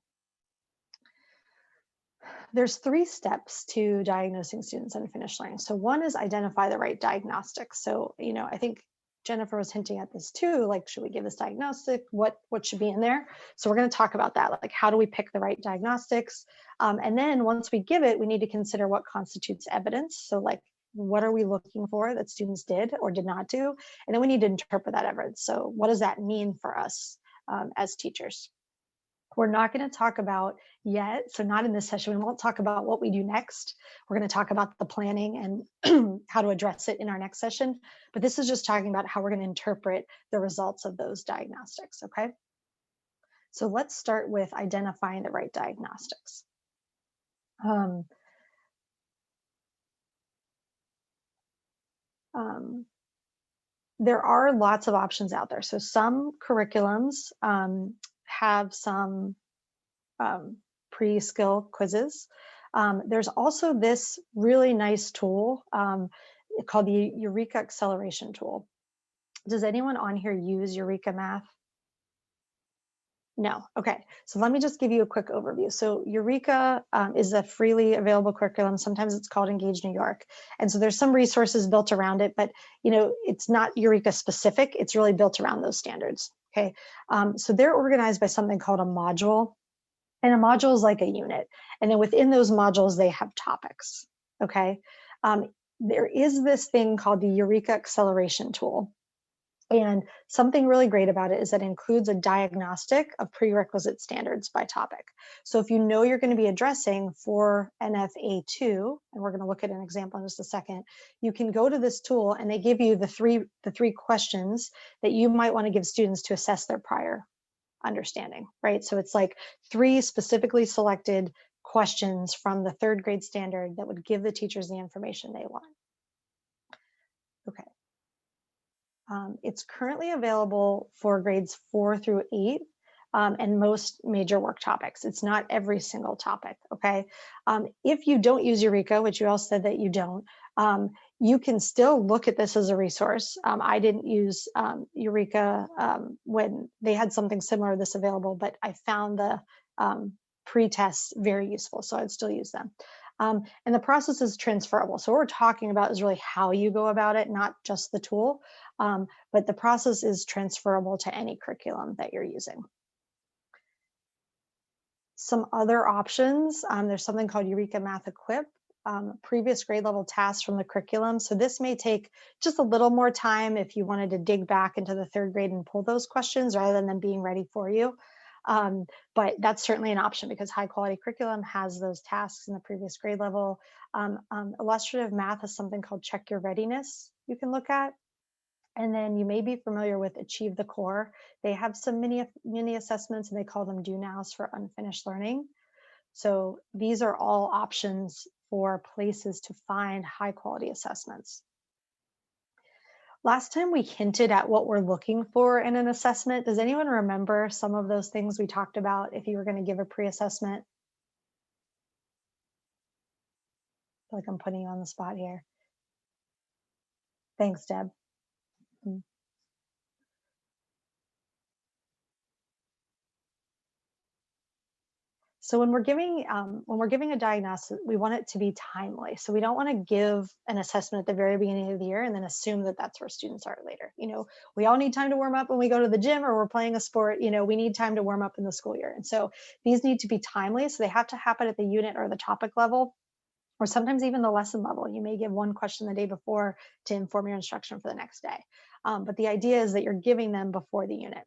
A: There's 3 steps to diagnosing students unfinished learning. So one is identify the right diagnostics. So, I think Jennifer was hinting at this too, like, should we give this diagnostic? What should be in there? So we're going to talk about that, like, how do we pick the right diagnostics? And then once we give it, we need to consider what constitutes evidence. So like, what are we looking for that students did or did not do? And then we need to interpret that evidence. So what does that mean for us as teachers? We're not going to talk about yet, so not in this session, we won't talk about what we do next. We're going to talk about the planning and how to address it in our next session. But this is just talking about how we're going to interpret the results of those diagnostics, okay? So let's start with identifying the right diagnostics. There are lots of options out there. So some curriculums have some pre-skill quizzes. There's also this really nice tool called the Eureka Acceleration Tool. Does anyone on here use Eureka Math? No. Okay. So let me just give you a quick overview. So Eureka is a freely available curriculum. Sometimes it's called Engage New York. And so there's some resources built around it, but it's not Eureka specific. It's really built around those standards. Okay. So they're organized by something called a module. And a module is like a unit. And then within those modules, they have topics. Okay. There is this thing called the Eureka Acceleration Tool. And something really great about it is that it includes a diagnostic of prerequisite standards by topic. So if you know you're going to be addressing for NFA2, and we're going to look at an example in just a second, you can go to this tool and they give you the three questions that you might want to give students to assess their prior understanding, right? So it's like 3 specifically selected questions from the 3rd grade standard that would give the teachers the information they want. Okay. It's currently available for grades 4 through 8 and most major work topics. It's not every single topic, okay? If you don't use Eureka, which you all said that you don't, you can still look at this as a resource. I didn't use Eureka when they had something similar to this available, but I found the pre-tests very useful, so I'd still use them. And the process is transferable. So what we're talking about is really how you go about it, not just the tool, but the process is transferable to any curriculum that you're using. Some other options, there's something called Eureka Math Equip, previous grade level tasks from the curriculum. So this may take just a little more time if you wanted to dig back into the 3rd grade and pull those questions rather than them being ready for you. But that's certainly an option because high quality curriculum has those tasks in the previous grade level. Illustrative math has something called Check Your Readiness you can look at. And then you may be familiar with Achieve the Core. They have some mini assessments and they call them Do Nows for unfinished learning. So these are all options for places to find high quality assessments. Last time we hinted at what we're looking for in an assessment. Does anyone remember some of those things we talked about if you were going to give a pre-assessment? I feel like I'm putting you on the spot here. Thanks, Deb. So when we're giving a diagnosis, we want it to be timely. So we don't want to give an assessment at the very beginning of the year and then assume that that's where students are later. You know, we all need time to warm up when we go to the gym or we're playing a sport. You know, we need time to warm up in the school year. And so these need to be timely. So they have to happen at the unit or the topic level, or sometimes even the lesson level. You may give one question the day before to inform your instruction for the next day. But the idea is that you're giving them before the unit.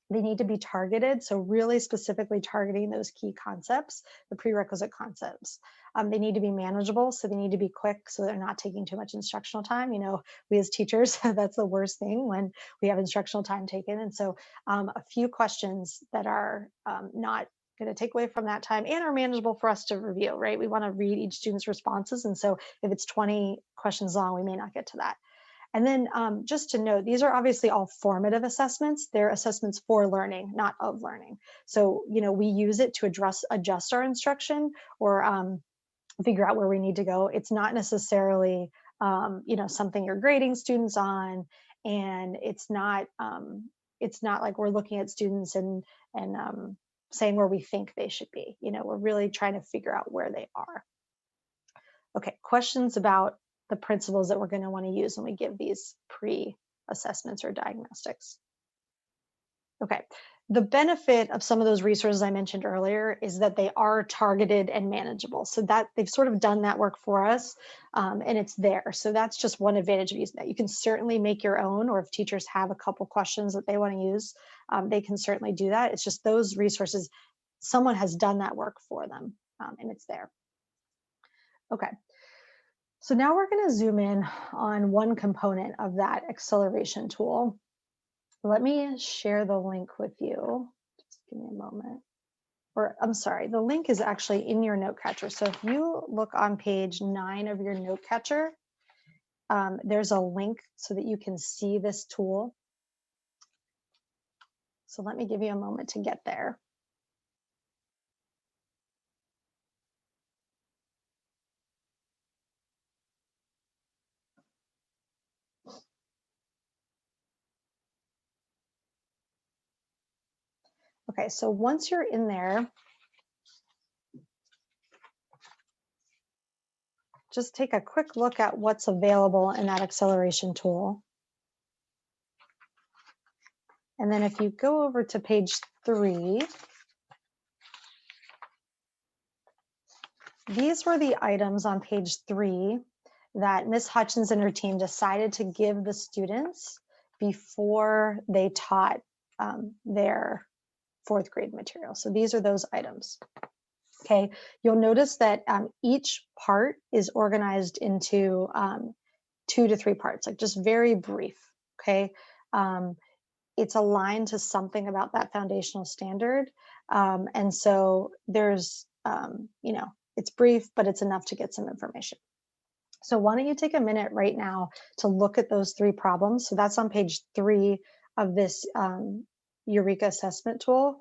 A: They need to be targeted, so really specifically targeting those key concepts, the prerequisite concepts. They need to be manageable, so they need to be quick, so they're not taking too much instructional time. You know, we as teachers, that's the worst thing when we have instructional time taken. And so a few questions that are not going to take away from that time and are manageable for us to review, right? We want to read each student's responses. And so if it's 20 questions long, we may not get to that. And then just to note, these are obviously all formative assessments. They're assessments for learning, not of learning. So, you know, we use it to adjust our instruction or figure out where we need to go. It's not necessarily, you know, something you're grading students on, and it's not like we're looking at students and saying where we think they should be. You know, we're really trying to figure out where they are. Okay, questions about the principles that we're going to want to use when we give these pre-assessments or diagnostics. Okay, the benefit of some of those resources I mentioned earlier is that they are targeted and manageable. So that they've sort of done that work for us and it's there. So that's just one advantage of using that. You can certainly make your own, or if teachers have a couple questions that they want to use, they can certainly do that. It's just those resources, someone has done that work for them and it's there. Okay. So now we're going to zoom in on one component of that acceleration tool. Let me share the link with you. Just give me a moment. Or I'm sorry, the link is actually in your note catcher. So if you look on page 9 of your note catcher, there's a link so that you can see this tool. So let me give you a moment to get there. Okay, so once you're in there, just take a quick look at what's available in that acceleration tool. And then if you go over to page 3, these were the items on page 3 that Ms. Hutchins and her team decided to give the students before they taught their fourth grade material. So these are those items. Okay, you'll notice that each part is organized into 2 to 3 parts, like just very brief. Okay, it's aligned to something about that foundational standard. And so there's, it's brief, but it's enough to get some information. So why don't you take a minute right now to look at those 3 problems. So that's on page 3 of this Eureka assessment tool.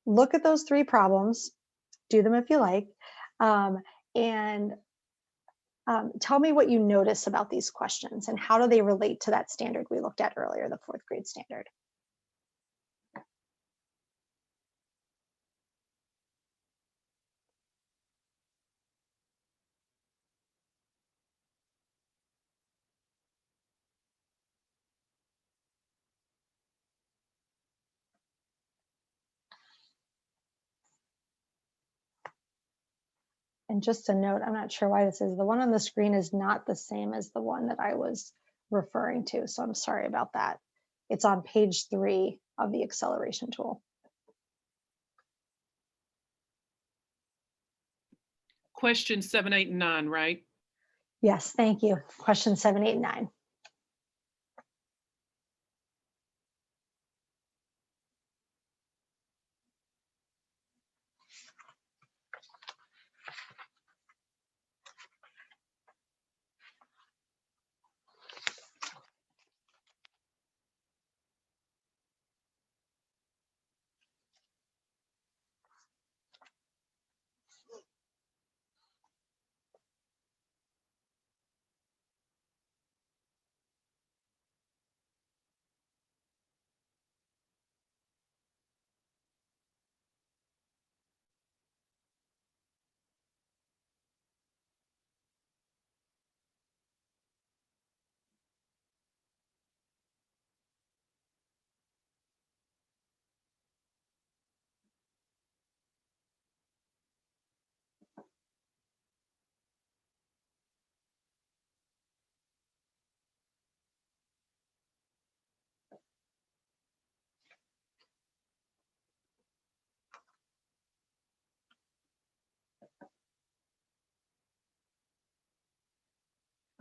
A: Look at those 3 problems, do them if you like, and tell me what you notice about these questions and how do they relate to that standard we looked at earlier, the 4th grade standard. And just a note, I'm not sure why this is. The one on the screen is not the same as the one that I was referring to. So I'm sorry about that. It's on page 3 of the acceleration tool.
B: Question 7, 8, and 9, right?
A: Yes, thank you. Question 7, 8, and 9.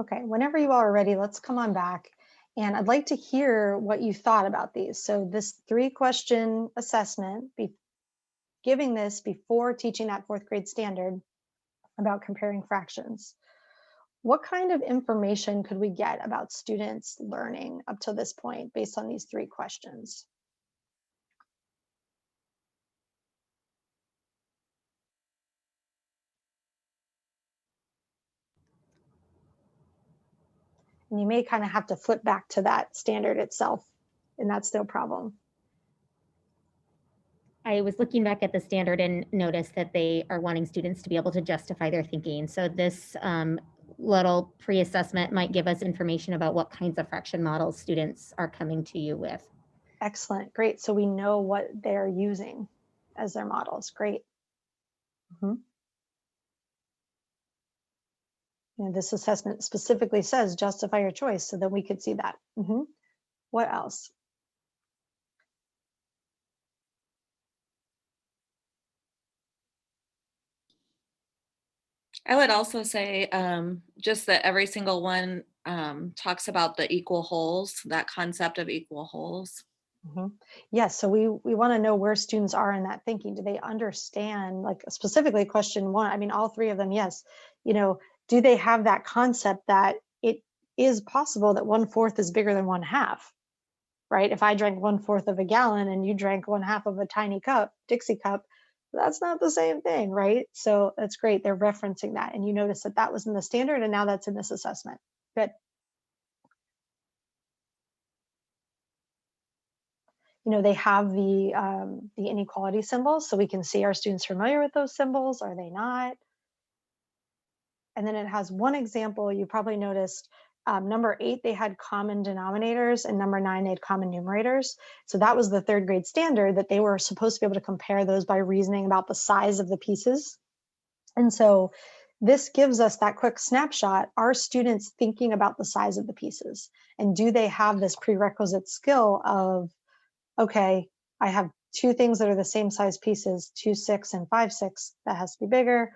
A: Okay, whenever you all are ready, let's come on back. And I'd like to hear what you thought about these. So this 3-question assessment, giving this before teaching that 4th grade standard about comparing fractions. What kind of information could we get about students learning up to this point based on these 3 questions? And you may kind of have to flip back to that standard itself, and that's no problem.
E: I was looking back at the standard and noticed that they are wanting students to be able to justify their thinking. So this little pre-assessment might give us information about what kinds of fraction models students are coming to you with.
A: Excellent, great. So we know what they're using as their models, great. And this assessment specifically says justify your choice, so that we could see that. What else?
H: I would also say just that every single one talks about the equal wholes, that concept of equal wholes.
A: Yes, so we want to know where students are in that thinking. Do they understand, like specifically question 1? I mean, all 3 of them, yes. Do they have that concept that it is possible that 1/4 is bigger than 1/2, right? If I drank 1/4 of a gallon and you drank 1/2 of a tiny cup, Dixie cup, that's not the same thing, right? So that's great. They're referencing that. And you notice that that was in the standard and now that's in this assessment. Good. They have the inequality symbols, so we can see, are students familiar with those symbols? Are they not? And then it has one example you probably noticed. Number 8, they had common denominators, and number 9, they had common numerators. So that was the 3rd grade standard, that they were supposed to be able to compare those by reasoning about the size of the pieces. And so this gives us that quick snapshot. Are students thinking about the size of the pieces? And do they have this prerequisite skill of, okay, I have 2 things that are the same size pieces, 2/6 and 5/6, that has to be bigger.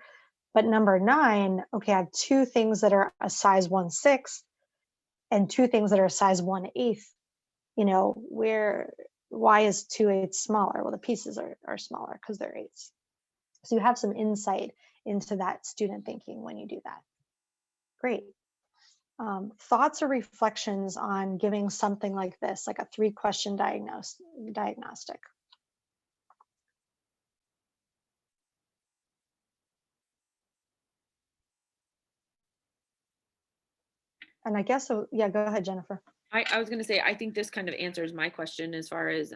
A: But number 9, okay, I have 2 things that are a size 1/6 and 2 things that are a size 1/8. You know, why is 2/8 smaller? Well, the pieces are smaller because they're 8s. So you have some insight into that student thinking when you do that. Great. Thoughts or reflections on giving something like this, like a 3-question diagnostic? And I guess, so, yeah, go ahead, Jennifer.
C: I was going to say, I think this kind of answers my question as far as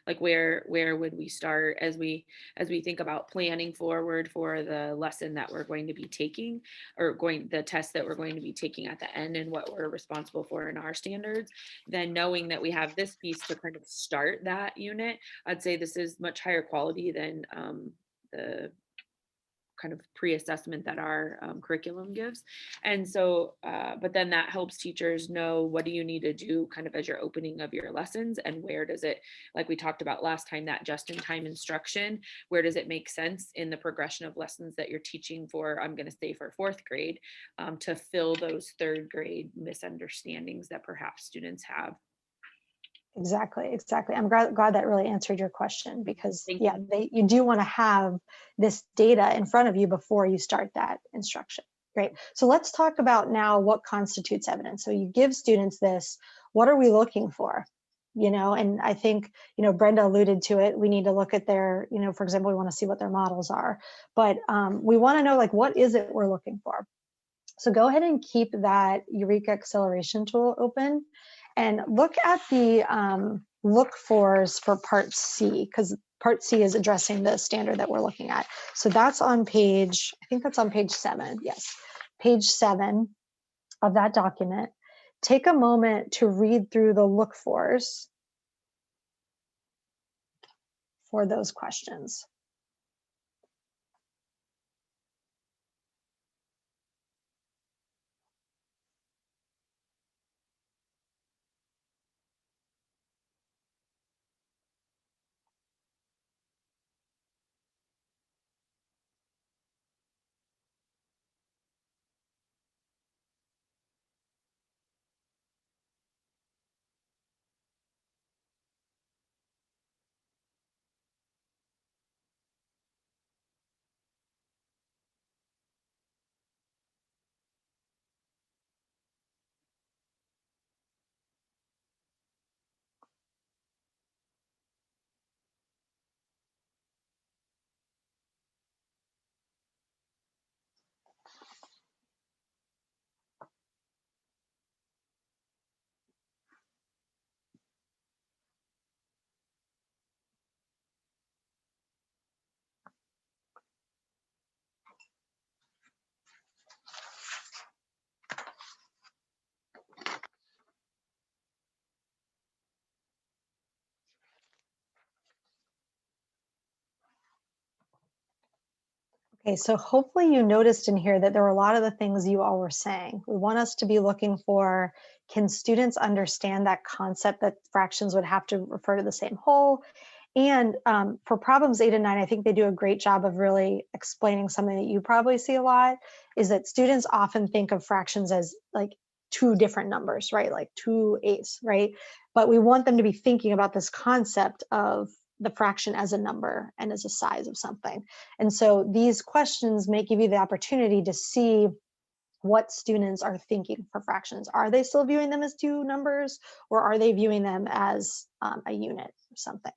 C: like where would we start as we think about planning forward for the lesson that we're going to be taking, or the test that we're going to be taking at the end, and what we're responsible for in our standards. Then knowing that we have this piece to kind of start that unit, I'd say this is much higher quality than the kind of pre-assessment that our curriculum gives. And so, but then that helps teachers know, what do you need to do kind of as you're opening of your lessons, and where does it, like we talked about last time, that just-in-time instruction, where does it make sense in the progression of lessons that you're teaching for, I'm going to say for 4th grade, to fill those 3rd grade misunderstandings that perhaps students have.
A: Exactly. I'm glad that really answered your question, because
C: Thank
A: yeah, you do want to have this data in front of you before you start that instruction. Great. So let's talk about now what constitutes evidence. So you give students this, what are we looking for? You know, and I think, you know, Brenda alluded to it. We need to look at their, you know, for example, we want to see what their models are, but we want to know, like, what is it we're looking for? So go ahead and keep that Eureka acceleration tool open and look at the look fors for part C, because part C is addressing the standard that we're looking at. So that's on page, I think that's on page 7. Yes, page 7 of that document. Take a moment to read through the look fors for those questions. Okay, so hopefully you noticed in here that there were a lot of the things you all were saying. We want us to be looking for, can students understand that concept that fractions would have to refer to the same whole? And for problems 8 and 9, I think they do a great job of really explaining something that you probably see a lot, is that students often think of fractions as like 2 different numbers, right? Like 2/8, right? But we want them to be thinking about this concept of the fraction as a number and as a size of something. And so these questions may give you the opportunity to see what students are thinking for fractions. Are they still viewing them as 2 numbers, or are they viewing them as a unit or something?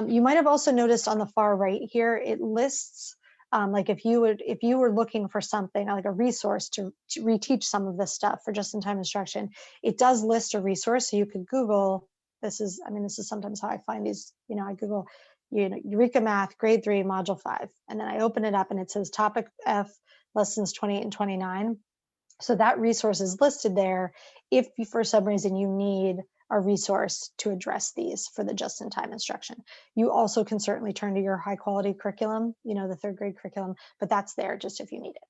A: You might have also noticed on the far right here, it lists like if you were looking for something like a resource to reteach some of this stuff for just-in-time instruction, it does list a resource. So you could Google, this is sometimes how I find these, you know, I Google, you know, Eureka Math, grade 3, module 5. And then I open it up and it says topic F, lessons 28 and 29. So that resource is listed there if for some reason you need a resource to address these for the just-in-time instruction. You also can certainly turn to your high quality curriculum, you know, the 3rd grade curriculum, but that's there just if you need it.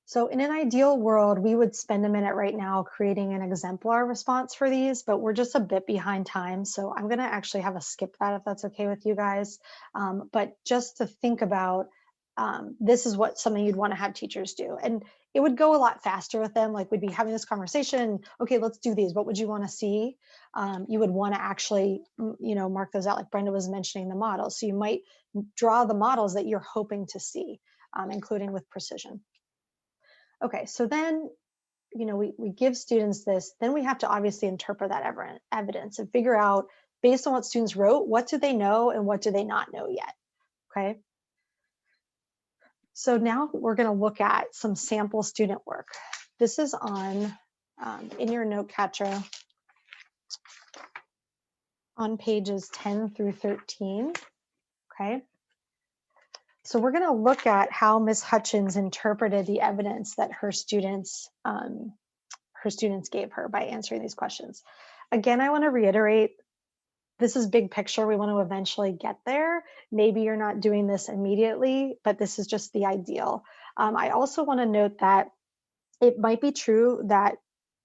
A: So in an ideal world, we would spend a minute right now creating an exemplar response for these, but we're just a bit behind time. So I'm going to actually have a skip that if that's okay with you guys. But just to think about, this is what something you'd want to have teachers do. And it would go a lot faster with them. Like we'd be having this conversation. Okay, let's do these. What would you want to see? You would want to actually, mark those out. Like Brenda was mentioning the models. So you might draw the models that you're hoping to see, including with precision. Okay, so then, we give students this, then we have to obviously interpret that evidence and figure out, based on what students wrote, what do they know and what do they not know yet, okay? So now we're gonna look at some sample student work. This is on, in your note catcher, on pages 10 through 13, okay? So we're gonna look at how Ms. Hutchins interpreted the evidence that her students gave her by answering these questions. Again, I want to reiterate, this is big picture. We want to eventually get there. Maybe you're not doing this immediately, but this is just the ideal. I also want to note that it might be true that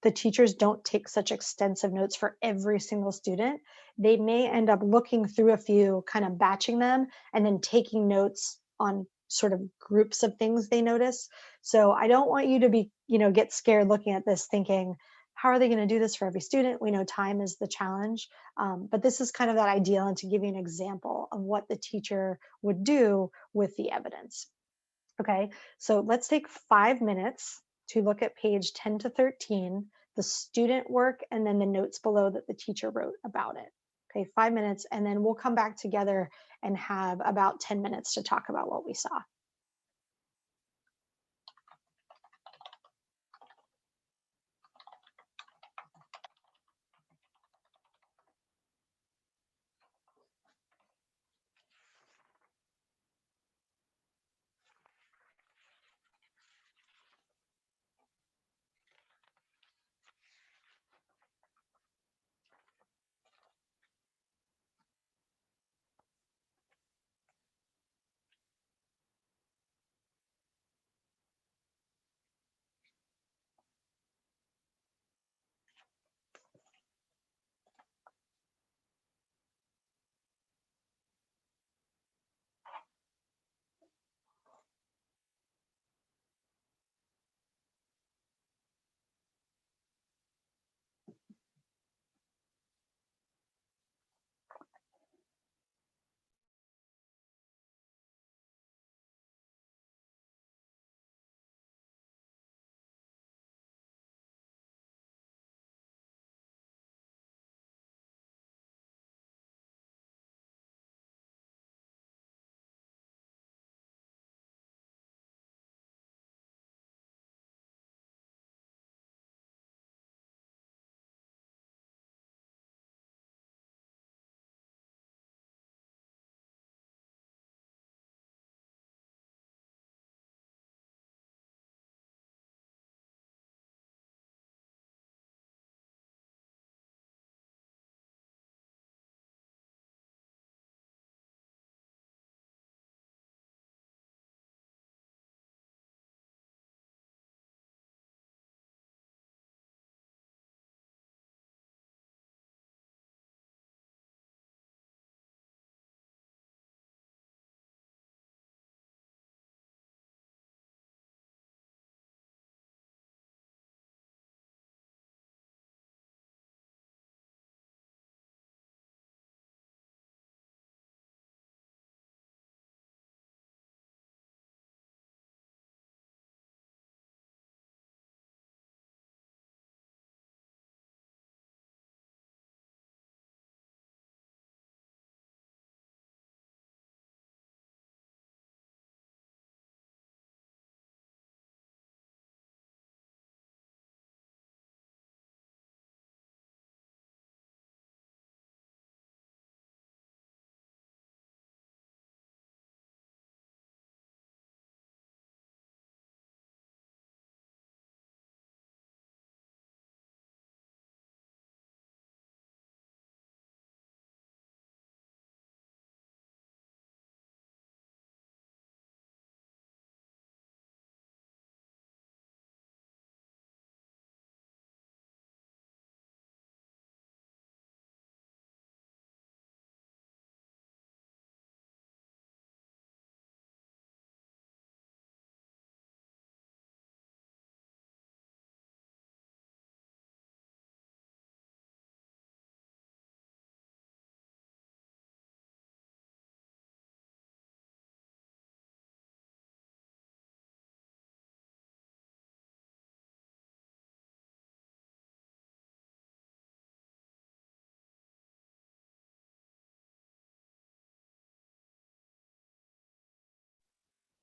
A: the teachers don't take such extensive notes for every single student. They may end up looking through a few, kind of batching them, and then taking notes on sort of groups of things they notice. So I don't want you to be, get scared looking at this thinking, how are they going to do this for every student? We know time is the challenge, but this is kind of that ideal, and to give you an example of what the teacher would do with the evidence. Okay, so let's take 5 minutes to look at page 10 to 13, the student work, and then the notes below that the teacher wrote about it. Okay, 5 minutes, and then we'll come back together and have about 10 minutes to talk about what we saw.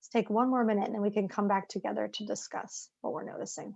A: Let's take one more minute and then we can come back together to discuss what we're noticing.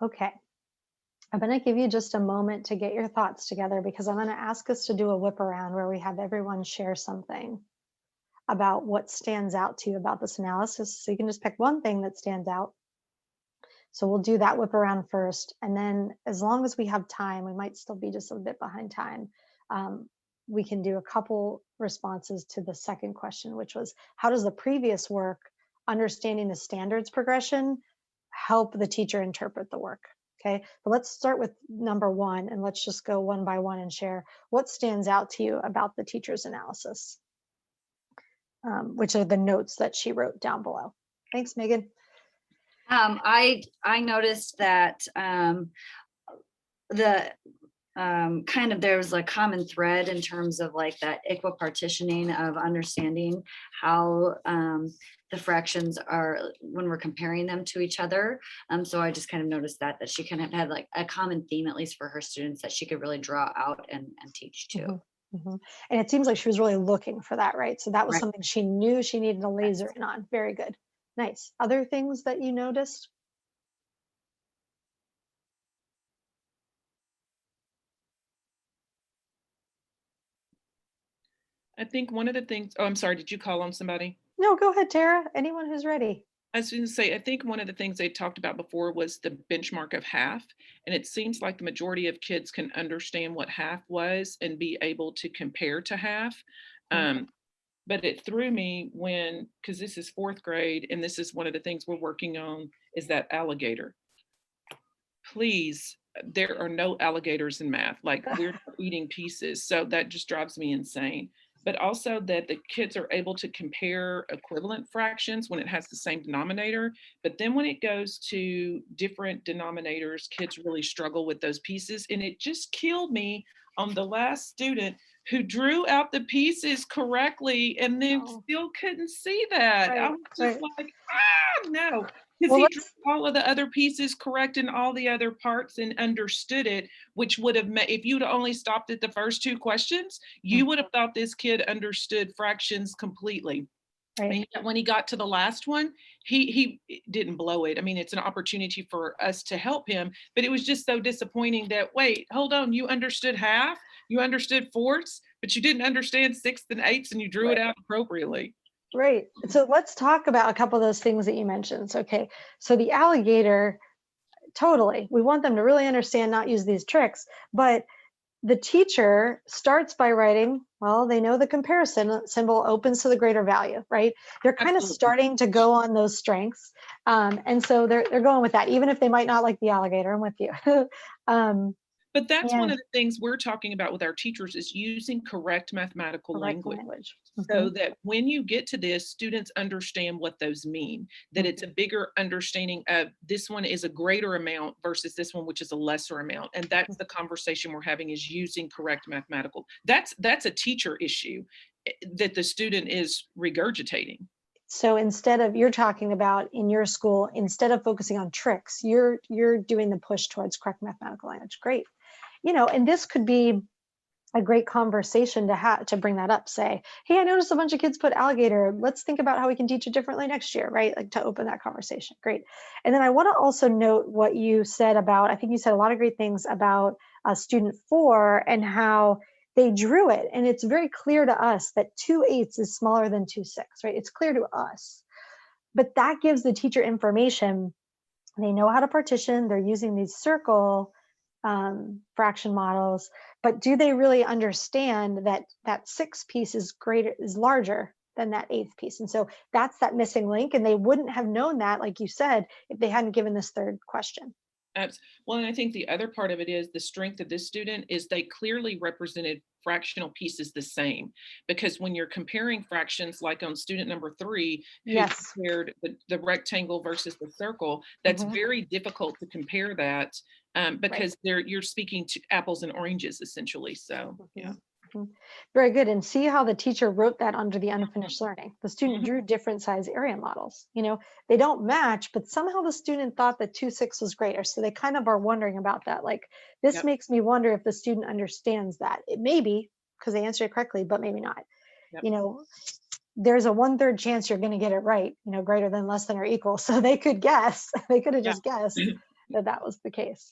A: Okay, I'm going to give you just a moment to get your thoughts together because I'm going to ask us to do a whip around where we have everyone share something about what stands out to you about this analysis. So you can just pick one thing that stands out. So we'll do that whip around first. And then as long as we have time, we might still be just a bit behind time. We can do a couple responses to the second question, which was, how does the previous work, understanding the standards progression, help the teacher interpret the work? Okay, but let's start with number one and let's just go one by one and share what stands out to you about the teacher's analysis, which are the notes that she wrote down below. Thanks, Megan.
F: I noticed that kind of there was a common thread in terms of like that equipartitioning of understanding how the fractions are when we're comparing them to each other. So I just kind of noticed that she kind of had like a common theme, at least for her students, that she could really draw out and teach too.
A: Mm-hmm. Mm-hmm. And it seems like she was really looking for that, right? So that was
F: Right.
A: something she knew she needed to laser in on. Very good. Nice. Other things that you noticed?
B: I think one of the things, oh, I'm sorry, did you call on somebody?
A: No, go ahead, Tara. Anyone who's ready.
B: I was going to say, I think one of the things they talked about before was the benchmark of half. And it seems like the majority of kids can understand what half was and be able to compare to half. But it threw me when, because this is fourth grade, and this is one of the things we're working on, is that alligator. Please, there are no alligators in math. Like, we're eating pieces. So that just drives me insane. But also that the kids are able to compare equivalent fractions when it has the same denominator. But then when it goes to different denominators, kids really struggle with those pieces. And it just killed me on the last student who drew out the pieces correctly and then still couldn't see that.
A: Right,
B: I was just like, no. Because
A: well,
B: he drew all of the other pieces correct in all the other parts and understood it, which would have made, if you'd only stopped at the first two questions, you would have thought this kid understood fractions completely. Right. And when he got to the last one, he didn't blow it. I mean, it's an opportunity for us to help him, but it was just so disappointing that, wait, hold on, you understood half, you understood fourths, but you didn't understand sixths and eighths, and you drew it out appropriately.
A: Right. So let's talk about a couple of those things that you mentioned. Okay. So the alligator, totally. We want them to really understand, not use these tricks, but the teacher starts by writing, well, they know the comparison symbol opens to the greater value, right? They're kind of starting to go on those strengths. And so they're going with that, even if they might not like the alligator. I'm with you.
B: But that's one of the things we're talking about with our teachers is using correct mathematical language. So that when you get to this, students understand what those mean, that it's a bigger understanding of this one is a greater amount versus this one, which is a lesser amount. And that's the conversation we're having, is using correct mathematical. That's a teacher issue that the student is regurgitating.
A: So instead of, you're talking about in your school, instead of focusing on tricks, you're doing the push towards correct mathematical language. Great. You know, and this could be a great conversation to bring that up. Say, hey, I noticed a bunch of kids put alligator. Let's think about how we can teach it differently next year, right? Like, to open that conversation. Great. And then I want to also note what you said about, I think you said a lot of great things about student 4 and how they drew it. And it's very clear to us that 2/8 is smaller than 2/6, right? It's clear to us. but that gives the teacher information. They know how to partition, they're using these circle fraction models, but do they really understand that that 6 piece is larger than that 8th piece? And so that's that missing link, and they wouldn't have known that, like you said, if they hadn't given this third question.
B: Well, and I think the other part of it is the strength of this student is they clearly represented fractional pieces the same, because when you're comparing fractions, like on student number 3, who
A: Yes.
B: compared the rectangle versus the circle, that's very difficult to compare that because you're speaking to apples and oranges essentially. So yeah.
A: Very good. And see how the teacher wrote that under the unfinished learning. The student drew different size area models. You know, they don't match, but somehow the student thought that 2-6 was greater. So they kind of are wondering about that. Like, this makes me wonder if the student understands that. It may be because they answered it correctly, but maybe not. You know, there's a 1/3 chance you're going to get it right, you know, greater than, less than, or equal. So they could guess, they could have just guessed that that was the case.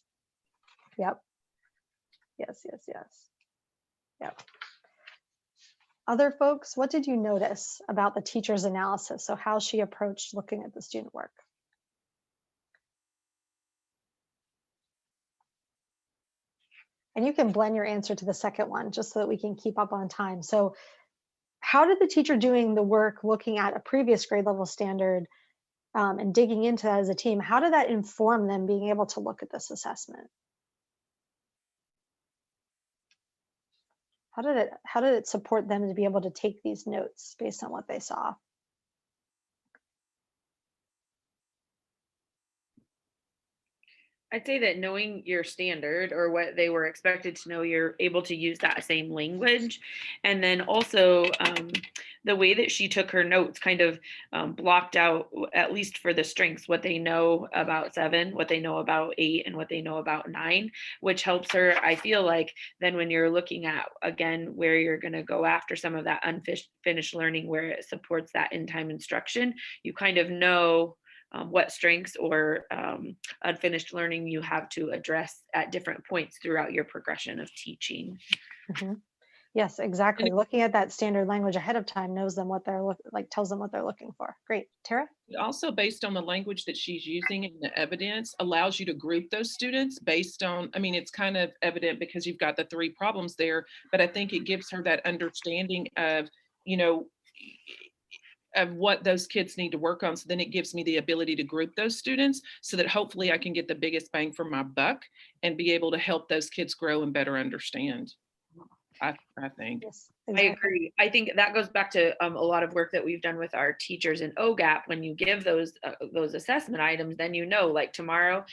A: Yep. Yes. Yep. Other folks, what did you notice about the teacher's analysis? So how she approached looking at the student work? And you can blend your answer to the second one just so that we can keep up on time. So how did the teacher doing the work looking at a previous grade level standard and digging into that as a team, how did that inform them being able to look at this assessment? How did it support them to be able to take these notes based on what they saw?
G: I'd say that knowing your standard or what they were expected to know, you're able to use that same language. And then also the way that she took her notes kind of blocked out, at least for the strengths, what they know about 7, what they know about 8, and what they know about 9, which helps her, I feel like, then when you're looking at, again, where you're going to go after some of that unfinished learning, where it supports that in-time instruction, you kind of know what strengths or unfinished learning you have to address at different points throughout your progression of teaching.
A: Yes, exactly. Looking at that standard language ahead of time knows them what they're tells them what they're looking for. Great. Tara?
B: Also, based on the language that she's using and the evidence, allows you to group those students based on, I mean, it's kind of evident because you've got the 3 problems there, but I think it gives her that understanding of, you know, of what those kids need to work on. So then it gives me the ability to group those students so that hopefully I can get the biggest bang for my buck and be able to help those kids grow and better understand. I think.
A: Yes,
G: exactly. I agree. I think that goes back to a lot of work that we've done with our teachers in OGAP. When you give those assessment items, then you know, like tomorrow,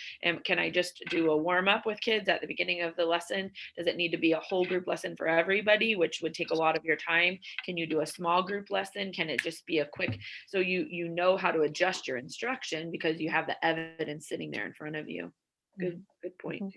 G: can I just do a warm up with kids at the beginning of the lesson? Does it need to be a whole group lesson for everybody, which would take a lot of your time? Can you do a small group lesson? Can it just be a quick, so you know how to adjust your instruction because you have the evidence sitting there in front of you. Good point.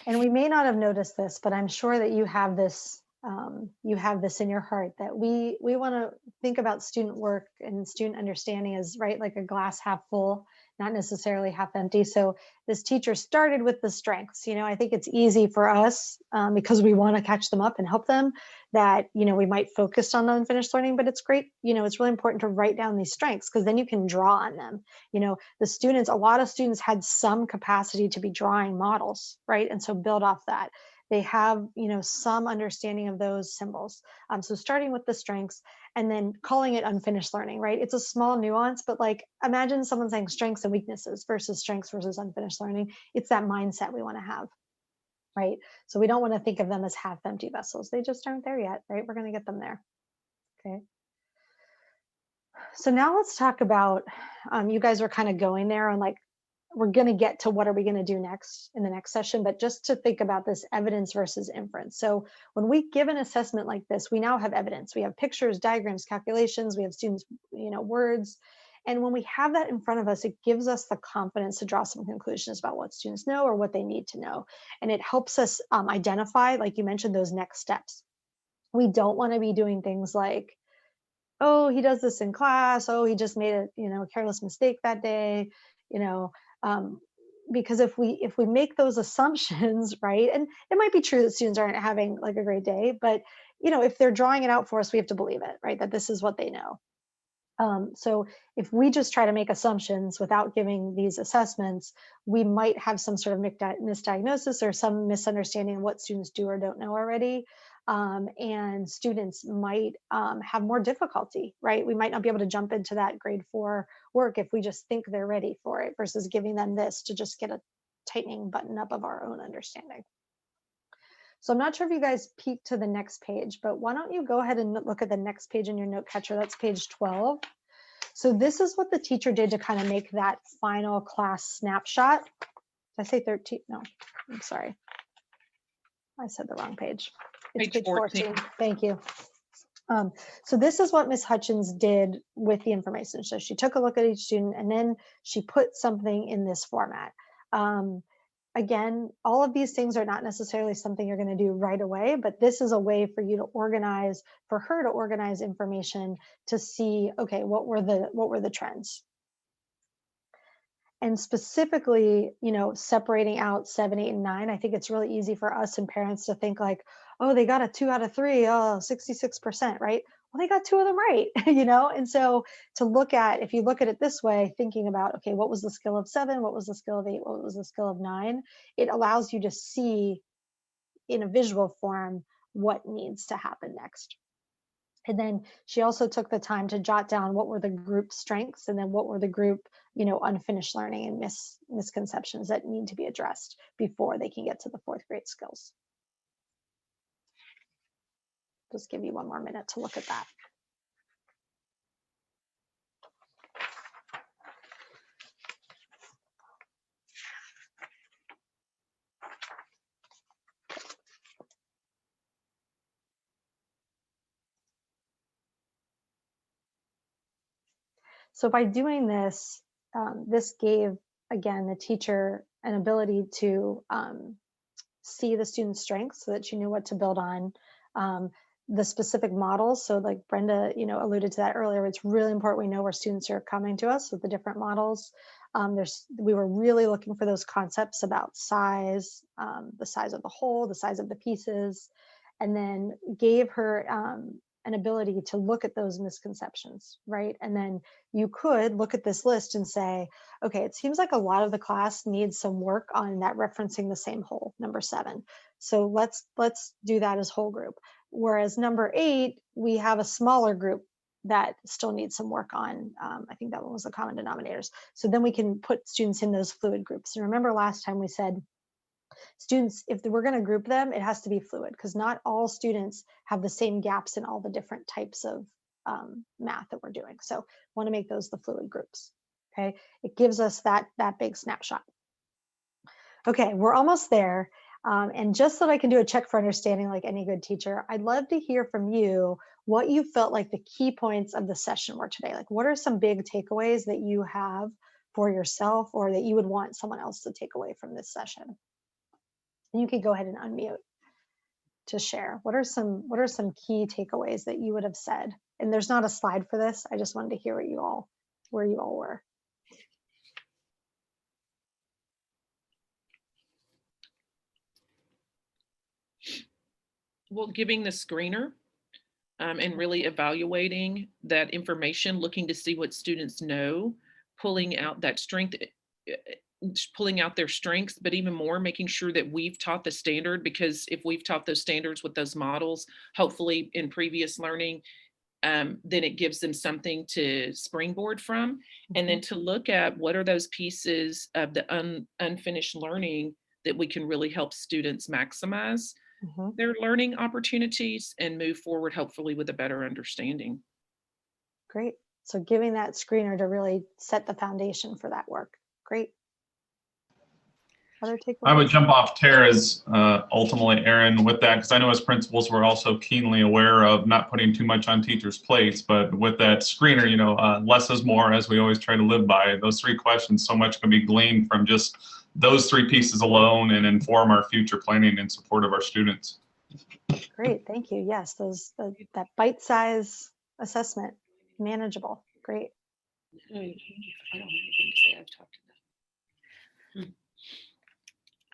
A: And we may not have noticed this, but I'm sure that you have this in your heart that we want to think about student work and student understanding as, right, like a glass half full, not necessarily half empty. So this teacher started with the strengths. You know, I think it's easy for us because we want to catch them up and help them that, you know, we might focus on the unfinished learning, but it's great. You know, it's really important to write down these strengths because then you can draw on them. You know, a lot of students had some capacity to be drawing models, right? And so build off that. They have, you know, some understanding of those symbols. So starting with the strengths and then calling it unfinished learning, right? It's a small nuance, but like imagine someone saying strengths and weaknesses versus strengths versus unfinished learning. It's that mindset we want to have, right? So we don't want to think of them as half empty vessels. They just aren't there yet, right? We're going to get them there. Okay. So now let's talk about, you guys were kind of going there on like, we're going to get to what are we going to do next in the next session, but just to think about this evidence versus inference. So when we give an assessment like this, we now have evidence. We have pictures, diagrams, calculations, we have students, you know, words. And when we have that in front of us, it gives us the confidence to draw some conclusions about what students know or what they need to know. And it helps us identify, like you mentioned, those next steps. We don't want to be doing things like, oh, he does this in class. Oh, he just made a, you know, careless mistake that day, you know, because if we make those assumptions, right, and it might be true that students aren't having like a great day, but you know, if they're drawing it out for us, we have to believe it, right, that this is what they know. So if we just try to make assumptions without giving these assessments, we might have some sort of misdiagnosis or some misunderstanding of what students do or don't know already. And students might have more difficulty, right? We might not be able to jump into that grade 4 work if we just think they're ready for it versus giving them this to just get a tightening button up of our own understanding. So I'm not sure if you guys peeked to the next page, but why don't you go ahead and look at the next page in your note catcher? That's page 12. So this is what the teacher did to kind of make that final class snapshot. Did I say 13? No, I'm sorry. I said the wrong page. It's page 14. Thank you. So this is what Ms. Hutchins did with the information. So she took a look at each student and then she put something in this format. Again, all of these things are not necessarily something you're going to do right away, but this is a way for you to organize, for her to organize information to see, okay, what were the trends? And specifically, you know, separating out 7, 8, and 9, I think it's really easy for us and parents to think like, oh, they got a 2 out of 3, oh, 66%, right? Well, they got 2 of them right, you know? And so to look at, if you look at it this way, thinking about, okay, what was the skill of 7? What was the skill of 8? What was the skill of 9? It allows you to see in a visual form what needs to happen next. And then she also took the time to jot down what were the group strengths and then what were the group, you know, unfinished learning and misconceptions that need to be addressed before they can get to the 4th grade skills. Just give you one more minute to look at that. So by doing this, this gave, again, the teacher an ability to see the student's strengths so that she knew what to build on. The specific models, so like Brenda, you know, alluded to that earlier, it's really important we know where students are coming to us with the different models. We were really looking for those concepts about size, the size of the whole, the size of the pieces, and then gave her an ability to look at those misconceptions, right? And then you could look at this list and say, okay, it seems like a lot of the class needs some work on that referencing the same whole, number 7. So let's do that as whole group. Whereas number 8, we have a smaller group that still needs some work on. I think that one was the common denominators. So then we can put students in those fluid groups. And remember last time we said, students, if we're going to group them, it has to be fluid because not all students have the same gaps in all the different types of math that we're doing. So want to make those the fluid groups. Okay, it gives us that big snapshot. Okay, we're almost there. And just so that I can do a check for understanding like any good teacher, I'd love to hear from you what you felt like the key points of the session were today. Like what are some big takeaways that you have for yourself or that you would want someone else to take away from this session? And you can go ahead and unmute to share. What are some key takeaways that you would have said? And there's not a slide for this. I just wanted to hear where you all were.
B: Well, giving the screener and really evaluating that information, looking to see what students know, pulling out that strength, pulling out their strengths, but even more making sure that we've taught the standard, because if we've taught those standards with those models, hopefully in previous learning, then it gives them something to springboard from. And then to look at what are those pieces of the unfinished learning that we can really help students maximize their learning opportunities and move forward, hopefully with a better understanding.
A: Great. So giving that screener to really set the foundation for that work. Great. Other takeaways?
I: I would jump off Tara's ultimately, Erin, with that, because I know as principals, we're also keenly aware of not putting too much on teachers' plates, but with that screener, you know, less is more, as we always try to live by. Those 3 questions, so much can be gleaned from just those 3 pieces alone and inform our future planning in support of our students.
A: Great, thank you. Yes, that bite-size assessment, manageable. Great.
C: I don't have anything to say. I've talked to them.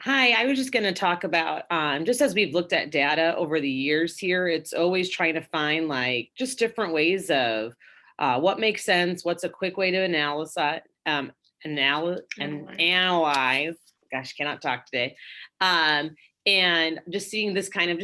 D: Hi, I was just going to talk about, just as we've looked at data over the years here, it's always trying to find like just different ways of what makes sense, what's a quick way to analyze. Gosh, cannot talk today. And just seeing this kind of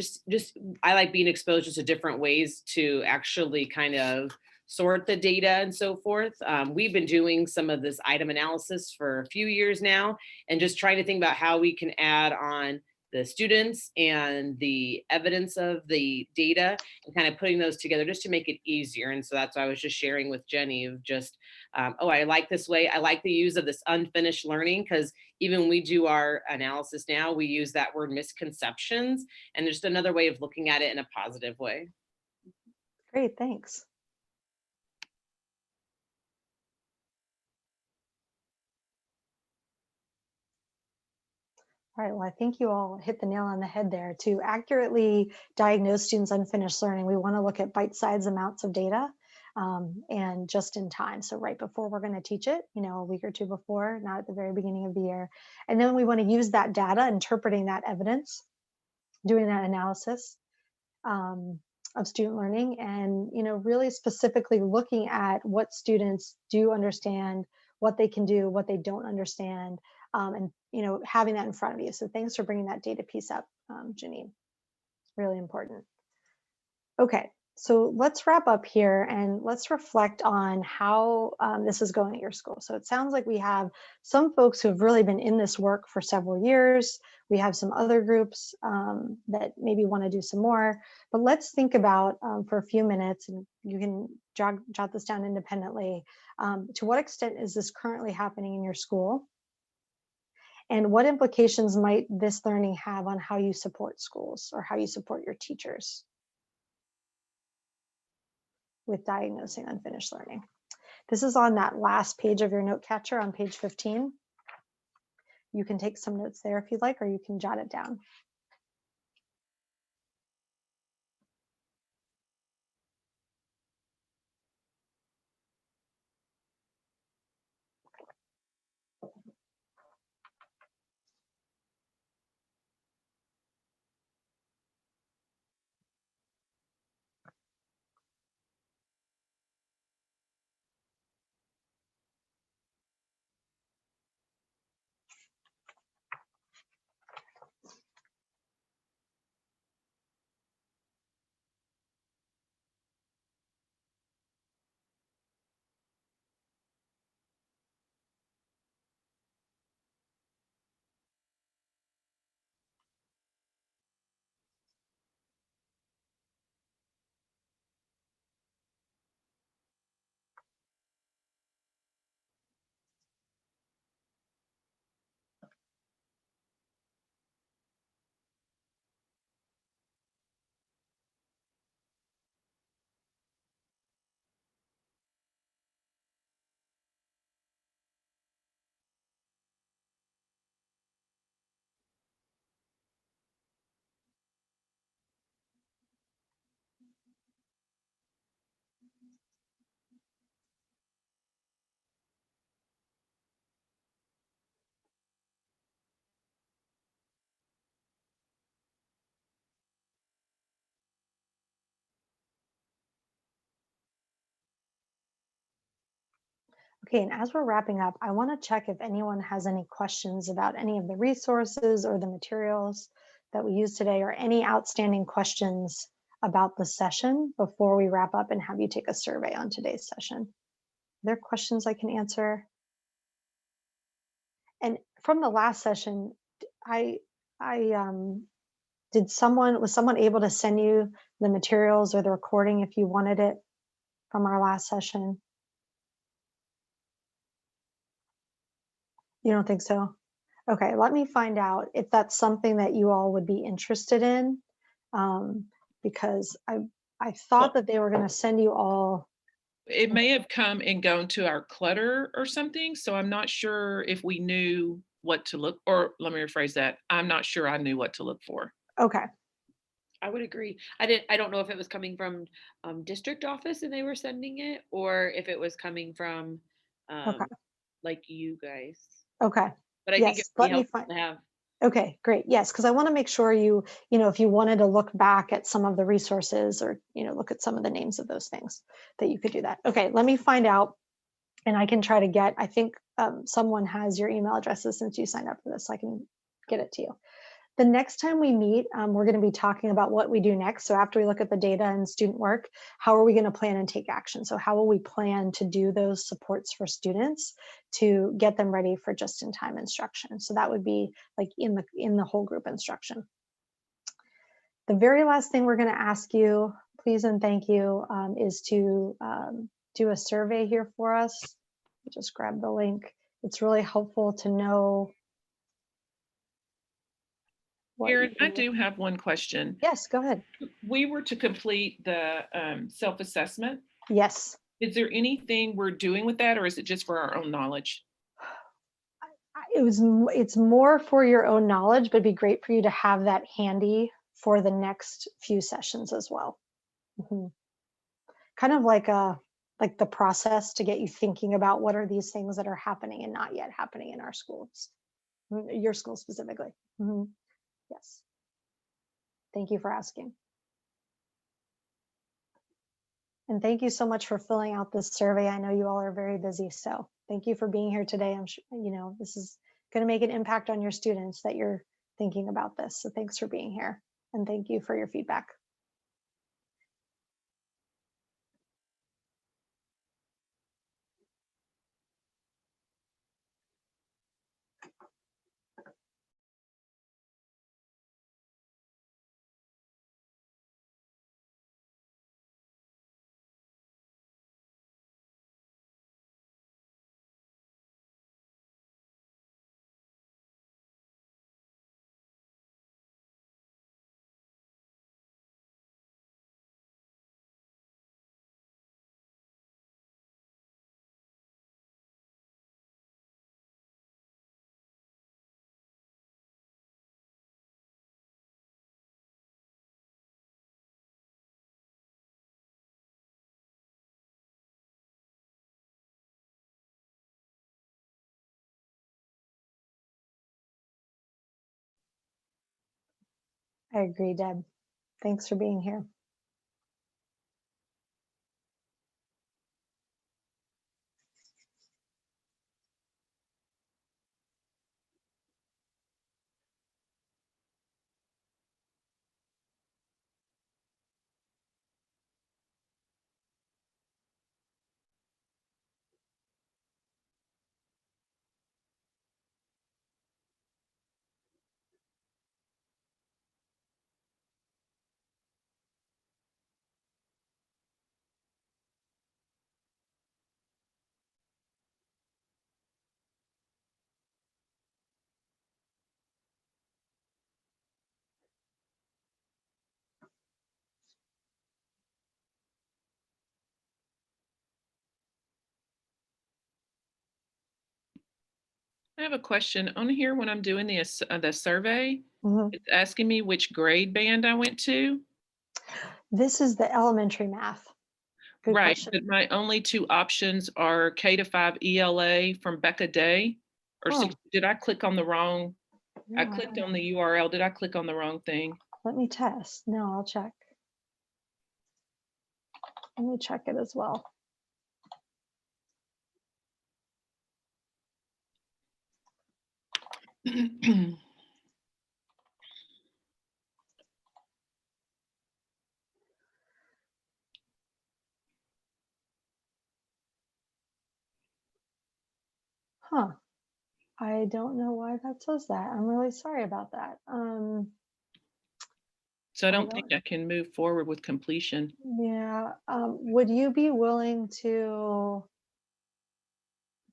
D: I like being exposed to different ways to actually kind of sort the data and so forth. We've been doing some of this item analysis for a few years now, and just trying to think about how we can add on the students and the evidence of the data and kind of putting those together just to make it easier. And so that's why I was just sharing with Jenny of just, I like this way. I like the use of this unfinished learning, because even when we do our analysis now, we use that word misconceptions, and just another way of looking at it in a positive way.
A: Great, thanks. All right, well, I think you all hit the nail on the head there. To accurately diagnose students' unfinished learning, we want to look at bite-sized amounts of data and just in time. So right before we're going to teach it, a week or two before, not at the very beginning of the year. And then we want to use that data, interpreting that evidence, doing that analysis of student learning, and really specifically looking at what students do understand, what they can do, what they don't understand, and having that in front of you. So thanks for bringing that data piece up, Janine. Really important. Okay, so let's wrap up here and let's reflect on how this is going at your school. So it sounds like we have some folks who have really been in this work for several years. We have some other groups that maybe want to do some more, but let's think about for a few minutes, and you can jot this down independently. To what extent is this currently happening in your school? And what implications might this learning have on how you support schools or how you support your teachers with diagnosing unfinished learning? This is on that last page of your note catcher on page 15. You can take some notes there if you'd like, or you can jot it down. Okay, and as we're wrapping up, I want to check if anyone has any questions about any of the resources or the materials that we used today, or any outstanding questions about the session before we wrap up and have you take a survey on today's session. Are there questions I can answer? And from the last session, was someone able to send you the materials or the recording if you wanted it from our last session? You don't think so? Okay, let me find out if that's something that you all would be interested in, because I thought that they were going to send you all.
B: It may have come and gone to our clutter or something, so I'm not sure if we knew what to look, or let me rephrase that. I'm not sure I knew what to look for.
A: Okay.
C: I would agree. I don't know if it was coming from district office and they were sending it, or if it was coming from
A: Okay.
C: like you guys.
A: Okay.
C: But I think
A: Yes,
C: it would
A: let
C: be
A: me
C: helpful
A: find.
C: to have.
A: Okay, great. Yes, because I want to make sure if you wanted to look back at some of the resources or, look at some of the names of those things, that you could do that. Okay, let me find out, and I can try to get, I think someone has your email addresses since you signed up for this, so I can get it to you. The next time we meet, we're going to be talking about what we do next. So after we look at the data and student work, how are we going to plan and take action? So how will we plan to do those supports for students to get them ready for just-in-time instruction? So that would be like in the whole group instruction. The very last thing we're going to ask you, please and thank you, is to do a survey here for us. Just grab the link. It's really helpful to know.
B: Erin, I do have one question.
A: Yes, go ahead.
B: We were to complete the self-assessment.
A: Yes.
B: Is there anything we're doing with that, or is it just for our own knowledge?
A: It's more for your own knowledge, but it'd be great for you to have that handy for the next few sessions as well. Mm-hmm. Kind of like the process to get you thinking about what are these things that are happening and not yet happening in our schools, your school specifically. Mm-hmm. Yes. Thank you for asking. And thank you so much for filling out this survey. I know you all are very busy, so thank you for being here today. I'm sure, this is going to make an impact on your students that you're thinking about this. So thanks for being here, and thank you for your feedback. I agree, Deb. Thanks for being here.
B: I have a question on here. When I'm doing the survey,
A: Mm-hmm.
B: it's asking me which grade band I went to.
A: This is the elementary math. Good
B: Right,
A: question.
B: but my only two options are K-5 ELA from Becca Day, or did I click on the wrong?
A: No,
B: I clicked on the URL. Did I click on the wrong thing?
A: Let me test. No, I'll check. Let me check it as well. Huh. I don't know why that says that. I'm really sorry about that.
B: So I don't think I can move forward with completion.
A: Yeah. Would you be willing to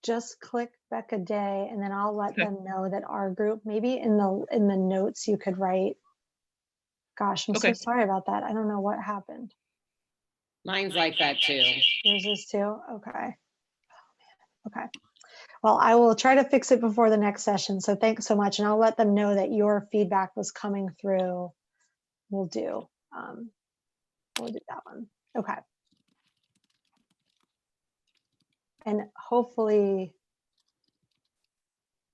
A: just click Becca Day, and then I'll let them know that our group, maybe in the notes you could write, gosh, I'm so sorry about that. I don't know what happened.
D: Mine's like that too.
A: Yours is too? Okay. Okay. Well, I will try to fix it before the next session. So thanks so much. And I'll let them know that your feedback was coming through. We'll do that one. Okay. And hopefully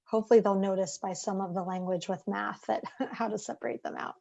A: hopefully they'll notice by some of the language with math that how to separate them out.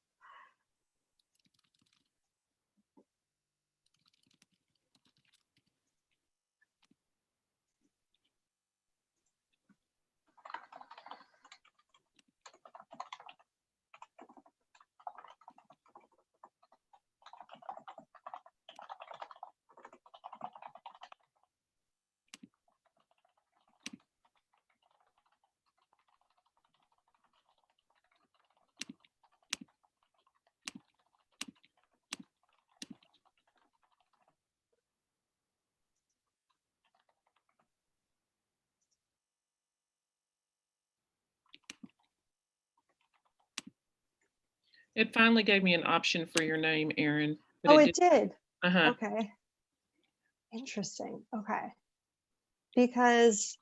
B: It finally gave me an option for your name, Erin. but
A: Oh, it did.
B: Uh-huh.
A: Okay. Interesting. Okay. Because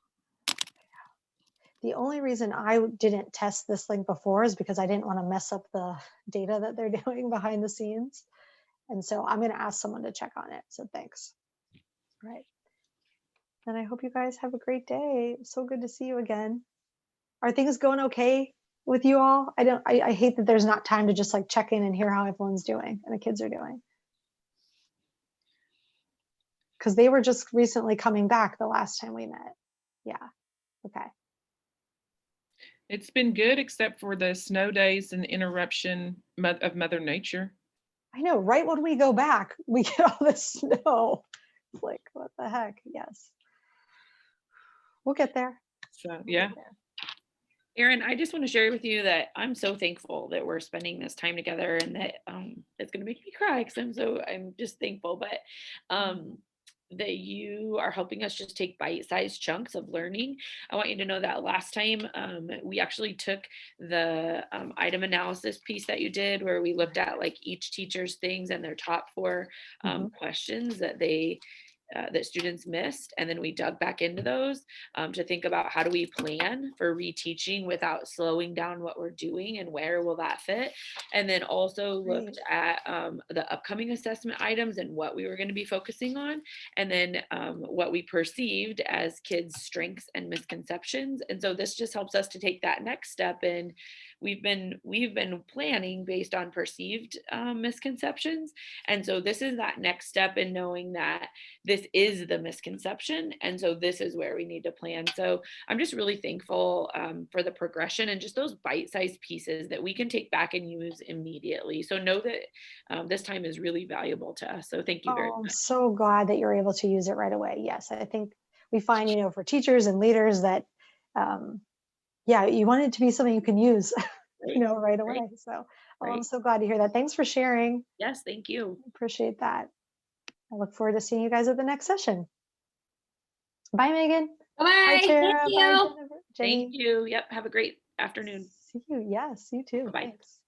A: the only reason I didn't test this link before is because I didn't want to mess up the data that they're doing behind the scenes. And so I'm going to ask someone to check on it. So thanks. All right. And I hope you guys have a great day. So good to see you again. Are things going okay with you all? I hate that there's not time to just like check in and hear how everyone's doing and the kids are doing. Because they were just recently coming back the last time we met. Yeah. Okay.
B: It's been good, except for the snow days and interruption of Mother Nature.
A: I know, right when we go back, we get all this snow. It's like, what the heck? Yes. We'll get there.
B: So, yeah.
C: Erin, I just want to share with you that I'm so thankful that we're spending this time together, and that it's going to make me cry because I'm just thankful, but that you are helping us just take bite-sized chunks of learning. I want you to know that last time we actually took the item analysis piece that you did, where we looked at like each teacher's things and their top 4 questions that that students missed, and then we dug back into those to think about how do we plan for reteaching without slowing down what we're doing, and where will that fit, and then also looked at the upcoming assessment items and what we were going to be focusing on, and then what we perceived as kids' strengths and misconceptions. And so this just helps us to take that next step, and we've been planning based on perceived misconceptions, and so this is that next step in knowing that this is the misconception, and so this is where we need to plan. So I'm just really thankful for the progression and just those bite-sized pieces that we can take back and use immediately. So know that this time is really valuable to us. So thank you very much.
A: I'm so glad that you're able to use it right away. Yes, I think we find, for teachers and leaders that, yeah, you want it to be something you can use, right away. So I'm so glad to hear that. Thanks for sharing.
C: Yes, thank you.
A: Appreciate that. I look forward to seeing you guys at the next session. Bye, Megan.
F: Bye.
A: Bye, Tara.
F: Thank
A: Bye,
F: you.
A: Jenny.
C: Thank you. Yep. Have a great afternoon.
A: See you. Yes, you too.
C: Bye-bye.
A: Thanks.